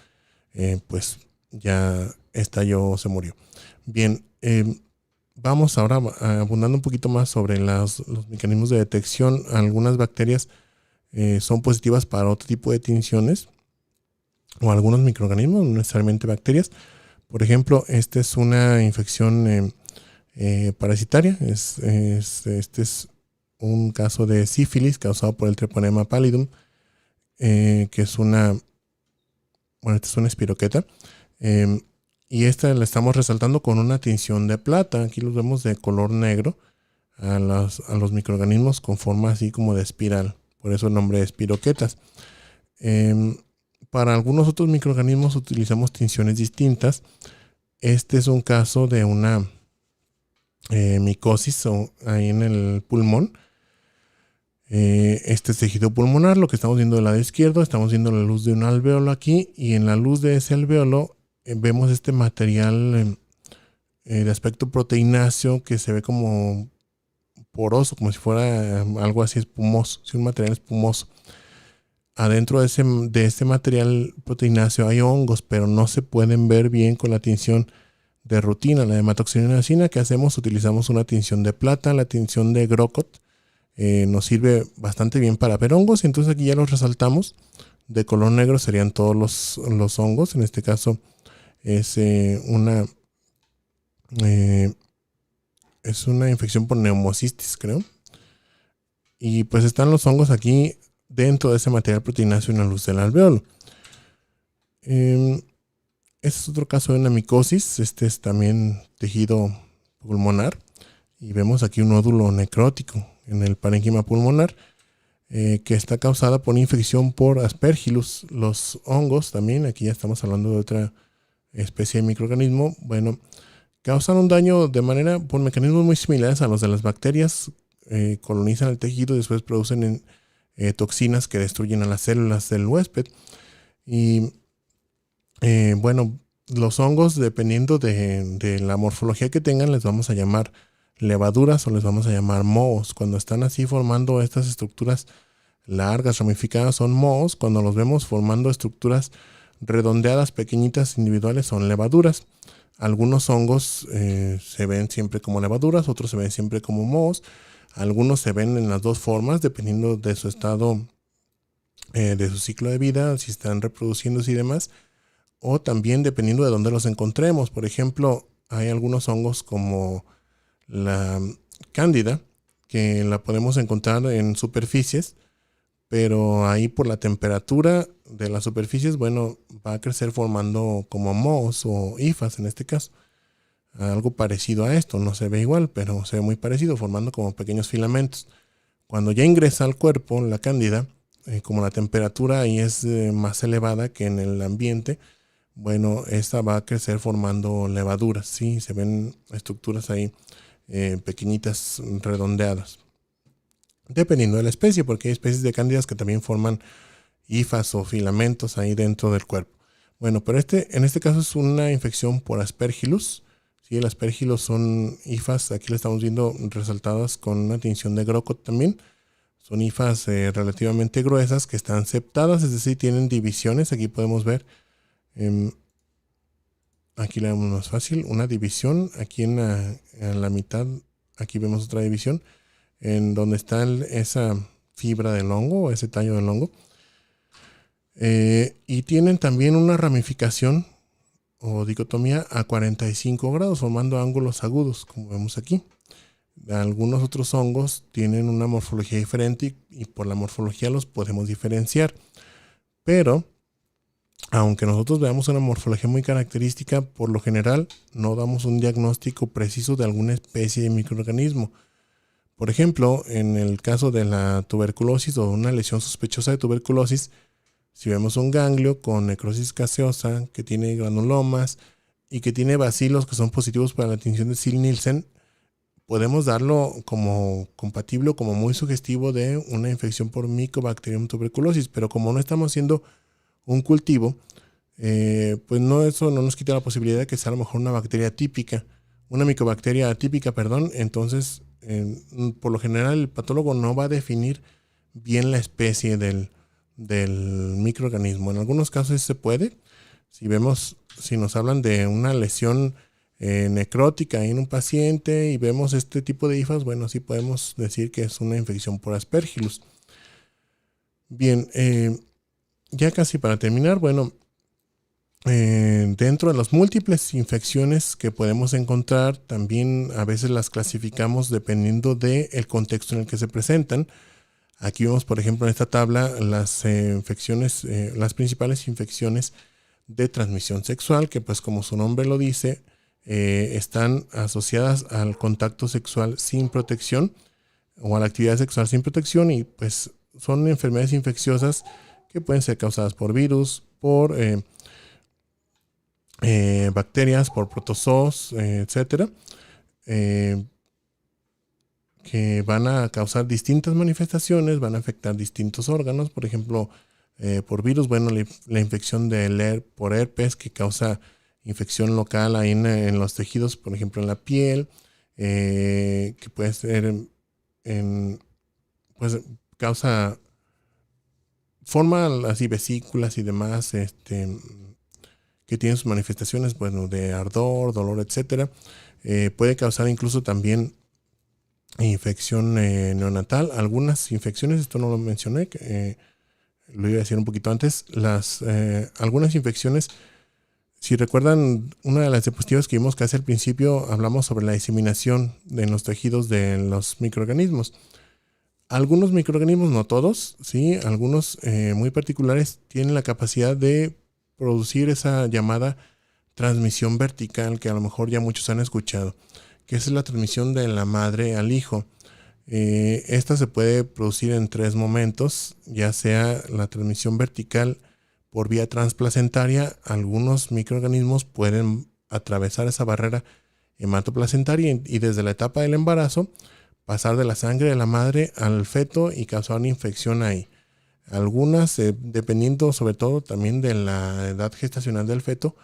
pues ya estalló o se murió. Bien, vamos ahora abundando un poquito más sobre los mecanismos de detección. Algunas bacterias son positivas para otro tipo de tinciones o algunos microorganismos, no necesariamente bacterias. Por ejemplo, esta es una infección parasitaria. Este es un caso de sífilis causado por el Treponema pallidum, que es esta es una espiroqueta. Y esta la estamos resaltando con una tinción de plata. Aquí los vemos de color negro a los microorganismos con forma así como de espiral. Por eso el nombre de espiroquetas. Para algunos otros microorganismos utilizamos tinciones distintas. Este es un caso de una micosis ahí en el pulmón. Este es tejido pulmonar, lo que estamos viendo del lado izquierdo, estamos viendo la luz de un alvéolo aquí y en la luz de ese alvéolo vemos este material de aspecto proteináceo que se ve como poroso, como si fuera algo así espumoso, un material espumoso. Adentro de este material proteináceo hay hongos, pero no se pueden ver bien con la tinción de rutina, la hematoxinuracina que hacemos. Utilizamos una tinción de plata, la tinción de Grocott. Nos sirve bastante bien para ver hongos, y entonces aquí ya los resaltamos. De color negro serían todos los hongos. En este caso es una infección por neumocistis, creo. Y pues están los hongos aquí dentro de ese material proteináceo en la luz del alvéolo. Este es otro caso de una micosis. Este es también tejido pulmonar. Y vemos aquí un nódulo necrótico en el parénquima pulmonar que está causada por infección por Aspergillus. Los hongos también, aquí ya estamos hablando de otra especie de microorganismo. Bueno, causan un daño por mecanismos muy similares a los de las bacterias. Colonizan el tejido y después producen toxinas que destruyen a las células del huésped. Y bueno, los hongos, dependiendo de la morfología que tengan, les vamos a llamar levaduras o les vamos a llamar mohos. Cuando están así formando estas estructuras largas, ramificadas, son mohos. Cuando los vemos formando estructuras redondeadas, pequeñitas, individuales, son levaduras. Algunos hongos se ven siempre como levaduras, otros se ven siempre como mohos. Algunos se ven en las dos formas, dependiendo de su estado, de su ciclo de vida, si están reproduciéndose y demás, o también dependiendo de dónde los encontremos. Por ejemplo, hay algunos hongos como la cándida, que la podemos encontrar en superficies, pero ahí por la temperatura de las superficies, bueno, va a crecer formando como mohos o hifas en este caso. Algo parecido a esto, no se ve igual, pero se ve muy parecido, formando como pequeños filamentos. Cuando ya ingresa al cuerpo la cándida, como la temperatura ahí es más elevada que en el ambiente, bueno, esta va a crecer formando levaduras, sí, se ven estructuras ahí pequeñitas, redondeadas. Dependiendo de la especie, porque hay especies de cándidas que también forman hifas o filamentos ahí dentro del cuerpo. Bueno, pero en este caso es una infección por Aspergillus. Sí, el Aspergillus son hifas, aquí lo estamos viendo resaltadas con una tinción de Grocott también. Son hifas relativamente gruesas que están septadas, es decir, tienen divisiones. Aquí podemos ver, aquí la vemos más fácil, una división. Aquí en la mitad, aquí vemos otra división, en donde está esa fibra del hongo o ese tallo del hongo. Y tienen también una ramificación o dicotomía a 45 grados, formando ángulos agudos, como vemos aquí. Algunos otros hongos tienen una morfología diferente y por la morfología los podemos diferenciar. Pero, aunque nosotros veamos una morfología muy característica, por lo general no damos un diagnóstico preciso de alguna especie de microorganismo. Por ejemplo, en el caso de la tuberculosis o una lesión sospechosa de tuberculosis, si vemos un ganglio con necrosis gaseosa que tiene granulomas y que tiene bacilos que son positivos para la tinción de Ziehl-Neelsen, podemos darlo como compatible o como muy sugestivo de una infección por Mycobacterium tuberculosis, pero como no estamos haciendo un cultivo, pues eso no nos quita la posibilidad de que sea a lo mejor una bacteria típica, una micobacteria atípica, perdón. Entonces, por lo general el patólogo no va a definir bien la especie del microorganismo. En algunos casos se puede. Si nos hablan de una lesión necrótica en un paciente y vemos este tipo de hifas, bueno, sí podemos decir que es una infección por Aspergillus. Bien, ya casi para terminar, bueno, dentro de las múltiples infecciones que podemos encontrar, también a veces las clasificamos dependiendo del contexto en el que se presentan. Aquí vemos, por ejemplo, en esta tabla las infecciones, las principales infecciones de transmisión sexual, que pues como su nombre lo dice, están asociadas al contacto sexual sin protección o a la actividad sexual sin protección, y pues son enfermedades infecciosas que pueden ser causadas por virus, por bacterias, por protozoos, etcétera, que van a causar distintas manifestaciones, van a afectar distintos órganos. Por ejemplo, por virus, bueno, la infección por herpes, que causa infección local ahí en los tejidos, por ejemplo en la piel, que puede ser pues forma así vesículas y demás, que tienen sus manifestaciones, bueno, de ardor, dolor, etcétera. Puede causar incluso también infección neonatal. Algunas infecciones, esto no lo mencioné, lo iba a decir un poquito antes, algunas infecciones, si recuerdan, una de las diapositivas que vimos casi al principio, hablamos sobre la diseminación en los tejidos de los microorganismos. Algunos microorganismos, no todos, ¿sí? Algunos muy particulares tienen la capacidad de producir esa llamada transmisión vertical, que a lo mejor ya muchos han escuchado, que es la transmisión de la madre al hijo. Esta se puede producir en 3 momentos, ya sea la transmisión vertical por vía transplacentaria. Algunos microorganismos pueden atravesar esa barrera hematoplacentaria y desde la etapa del embarazo pasar de la sangre de la madre al feto y causar una infección ahí. Algunas, dependiendo sobre todo también de la edad gestacional del feto,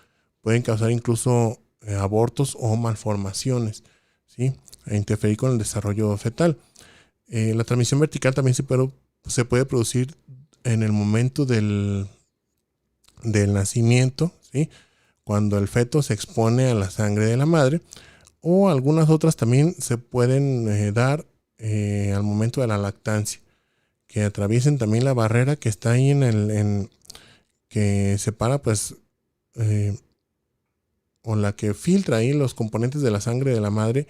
pueden causar incluso abortos o malformaciones, ¿sí? E interferir con el desarrollo fetal. La transmisión vertical también se puede producir en el momento del nacimiento, ¿sí? Cuando el feto se expone a la sangre de la madre, o algunas otras también se pueden dar al momento de la lactancia, que atraviesen también la barrera que está ahí que separa pues o la que filtra ahí los componentes de la sangre de la madre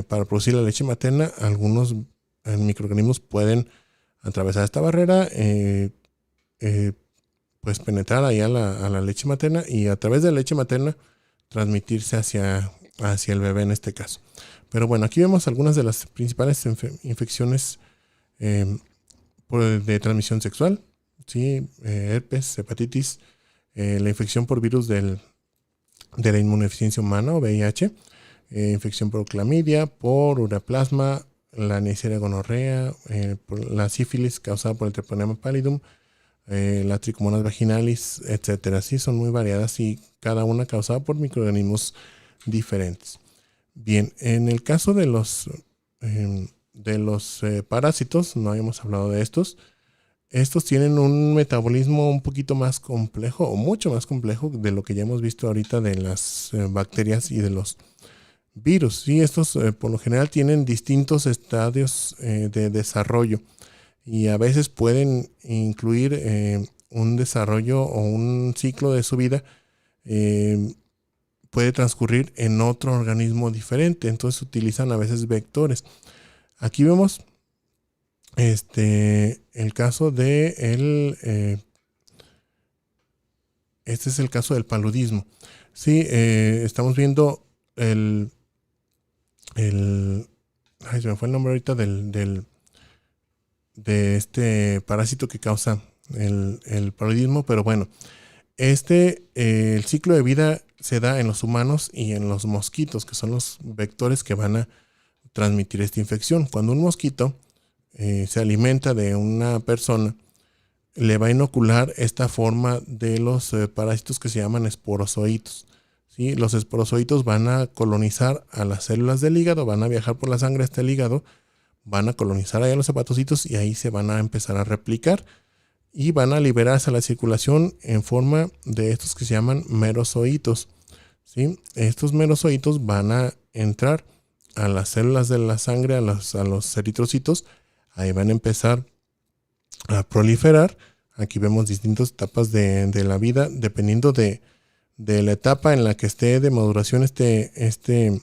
para producir la leche materna. Algunos microorganismos pueden atravesar esta barrera, pues penetrar ahí a la leche materna y a través de la leche materna transmitirse hacia el bebé en este caso. Pero bueno, aquí vemos algunas de las principales infecciones de transmisión sexual, ¿sí? Herpes, hepatitis, la infección por virus de la inmunodeficiencia humana o VIH, infección por clamidia, por ureaplasma, la Neisseria gonorrea, la sífilis causada por el Treponema pallidum, la Trichomonas vaginalis, etcétera. Sí, son muy variadas y cada una causada por microorganismos diferentes. Bien, en el caso de los parásitos, no habíamos hablado de estos. Estos tienen un metabolismo un poquito más complejo o mucho más complejo de lo que ya hemos visto ahorita de las bacterias y de los virus. Sí, estos por lo general tienen distintos estadios de desarrollo y a veces pueden incluir un desarrollo o un ciclo de su vida puede transcurrir en otro organismo diferente. Entonces utilizan a veces vectores. Aquí vemos el caso de este es el caso del paludismo. Sí, estamos viendo ay, se me fue el nombre ahorita de este parásito que causa el paludismo, pero bueno, el ciclo de vida se da en los humanos y en los mosquitos, que son los vectores que van a transmitir esta infección. Cuando un mosquito se alimenta de una persona, le va a inocular esta forma de los parásitos que se llaman esporozoitos. ¿Sí? Los esporozoitos van a colonizar a las células del hígado, van a viajar por la sangre hasta el hígado, van a colonizar ahí a los hepatocitos y ahí se van a empezar a replicar y van a liberarse a la circulación en forma de estos que se llaman merozoitos. ¿Sí? Estos merozoitos van a entrar a las células de la sangre, a los eritrocitos. Ahí van a empezar a proliferar. Aquí vemos distintas etapas de la vida, dependiendo de la etapa en la que esté de maduración este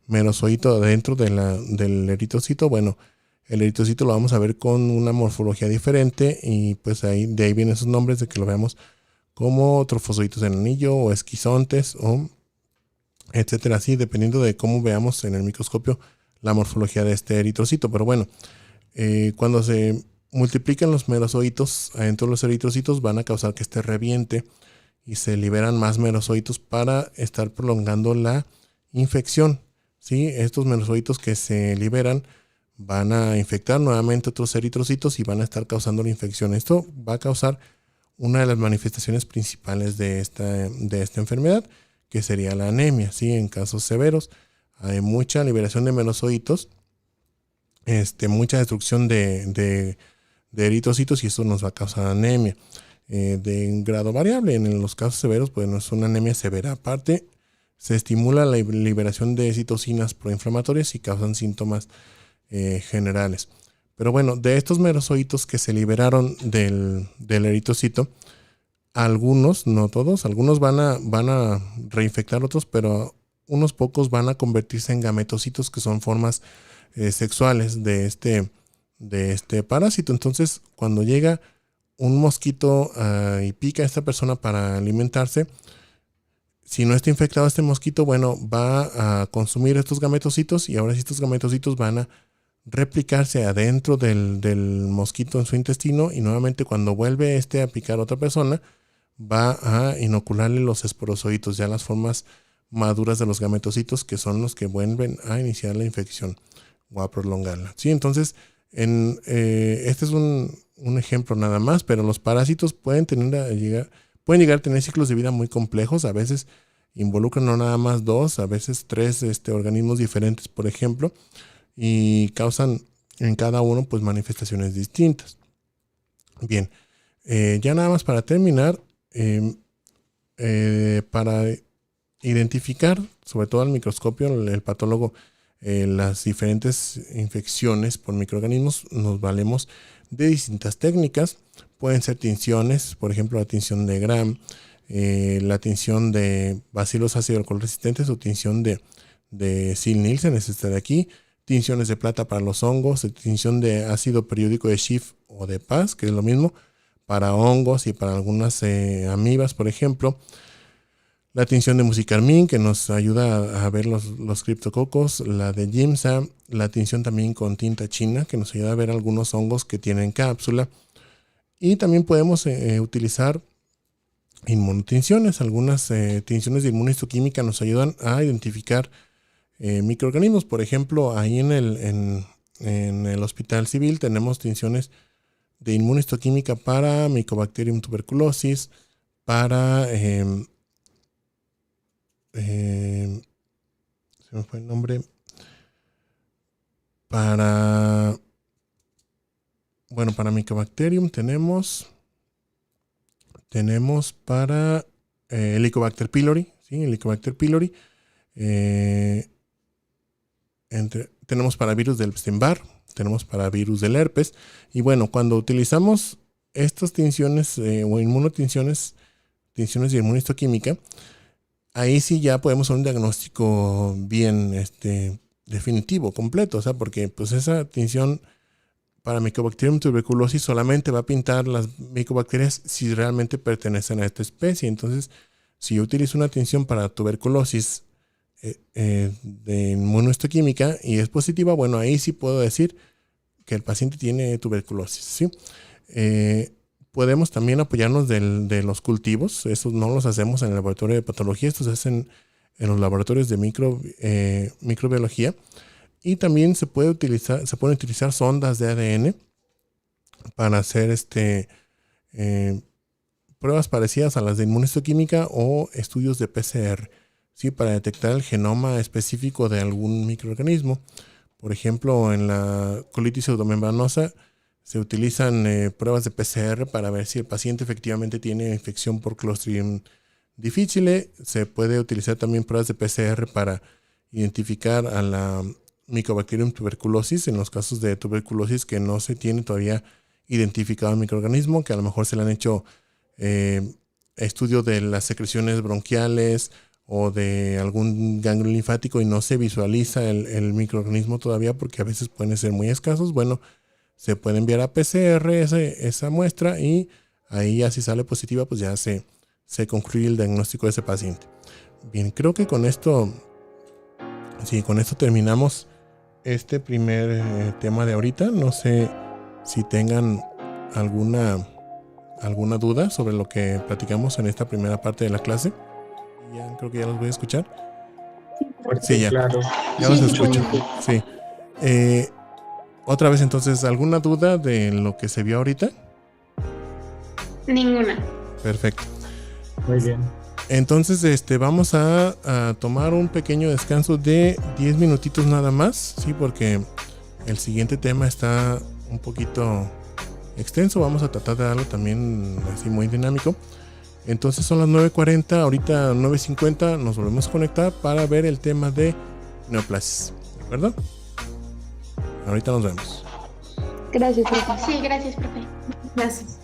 merozoito dentro del eritrocito. Bueno, el eritrocito lo vamos a ver con una morfología diferente y pues de ahí vienen esos nombres de que lo veamos como trofozoitos en anillo o esquizontes o etcétera, así dependiendo de cómo veamos en el microscopio la morfología de este eritrocito. Pero bueno, cuando se multiplican los merozoitos adentro de los eritrocitos van a causar que este reviente y se liberan más merozoitos para estar prolongando la infección. ¿Sí? Estos merozoitos que se liberan van a infectar nuevamente otros eritrocitos y van a estar causando la infección. Esto va a causar una de las manifestaciones principales de esta enfermedad, que sería la anemia. ¿Sí? En casos severos hay mucha liberación de merozoitos, mucha destrucción de eritrocitos y eso nos va a causar anemia de un grado variable. En los casos severos pues no es una anemia severa. Aparte se estimula la liberación de citocinas proinflamatorias y causan síntomas generales. Pero bueno, de estos merozoitos que se liberaron del eritrocito, algunos, no todos, algunos van a reinfectar otros, pero unos pocos van a convertirse en gametocitos, que son formas sexuales de este parásito. Entonces, cuando llega un mosquito y pica a esta persona para alimentarse, si no está infectado este mosquito, bueno, va a consumir estos gametocitos y ahora sí estos gametocitos van a replicarse adentro del mosquito en su intestino y nuevamente cuando vuelve a picar a otra persona, va a inocularle los esporozoitos, ya las formas maduras de los gametocitos, que son los que vuelven a iniciar la infección o a prolongarla. ¿Sí? Entonces, este es un ejemplo nada más, pero los parásitos pueden pueden llegar a tener ciclos de vida muy complejos, a veces involucran no nada más 2, a veces 3 organismos diferentes, por ejemplo, y causan en cada uno pues manifestaciones distintas. Bien, ya nada más para terminar, para identificar, sobre todo al microscopio, el patólogo, las diferentes infecciones por microorganismos, nos valemos de distintas técnicas. Pueden ser tinciones, por ejemplo la tinción de Gram, la tinción de bacilos ácido alcohol resistentes o tinción de Ziehl-Neelsen, es esta de aquí, tinciones de plata para los hongos, tinción de ácido periódico de Schiff o de Paz, que es lo mismo para hongos y para algunas amibas, por ejemplo. La tinción de musicarmín, que nos ayuda a ver los criptococos, la de Giemsa, la tinción también con tinta china, que nos ayuda a ver algunos hongos que tienen cápsula. Y también podemos utilizar inmunotinciones. Algunas tinciones de inmunistoquímica nos ayudan a identificar microorganismos. Por ejemplo, ahí en el Hospital Civil tenemos tinciones de inmunistoquímica para Mycobacterium tuberculosis, para se me fue el nombre, para Mycobacterium tenemos para Helicobacter pylori, ¿sí? Helicobacter pylori, tenemos para virus del Epstein-Barr, tenemos para virus del herpes. Y bueno, cuando utilizamos estas tinciones o inmunotinciones, tinciones de inmunistoquímica, ahí sí ya podemos hacer un diagnóstico bien definitivo, completo, o sea, porque pues esa tinción para Mycobacterium tuberculosis solamente va a pintar las micobacterias si realmente pertenecen a esta especie. Entonces, si yo utilizo una tinción para tuberculosis de inmunohistoquímica y es positiva, bueno, ahí sí puedo decir que el paciente tiene tuberculosis, ¿sí? Podemos también apoyarnos de los cultivos. Esos no los hacemos en el laboratorio de patología, estos se hacen en los laboratorios de microbiología. Y también se pueden utilizar sondas de ADN para hacer pruebas parecidas a las de inmunistoquímica o estudios de PCR, ¿sí? Para detectar el genoma específico de algún microorganismo. Por ejemplo, en la colitis pseudomembranosa se utilizan pruebas de PCR para ver si el paciente efectivamente tiene infección por Clostridium difficile. Se puede utilizar también pruebas de PCR para identificar a la Mycobacterium tuberculosis en los casos de tuberculosis que no se tiene todavía identificado el microorganismo, que a lo mejor se le han hecho estudio de las secreciones bronquiales o de algún ganglio linfático y no se visualiza el microorganismo todavía porque a veces pueden ser muy escasos. Bueno, se puede enviar a PCR esa muestra y ahí ya si sale positiva pues ya se concluye el diagnóstico de ese paciente. Bien, creo que con esto terminamos este primer tema de ahorita. No sé si tengan alguna duda sobre lo que platicamos en esta primera parte de la clase. Ya creo que ya los voy a escuchar. Sí, ya. Claro. Ya los escucho. Sí. Otra vez entonces, ¿alguna duda de lo que se vio ahorita? Ninguna. Perfecto. Muy bien. Entonces, vamos a tomar un pequeño descanso de 10 minutitos nada más, sí, porque el siguiente tema está un poquito extenso. Vamos a tratar de darlo también así muy dinámico. Entonces son las 9:40, ahorita 9:50 nos volvemos a conectar para ver el tema de neoplasia, ¿de acuerdo? Ahorita nos vemos. Gracias, profe. Sí, gracias, profe. Gracias.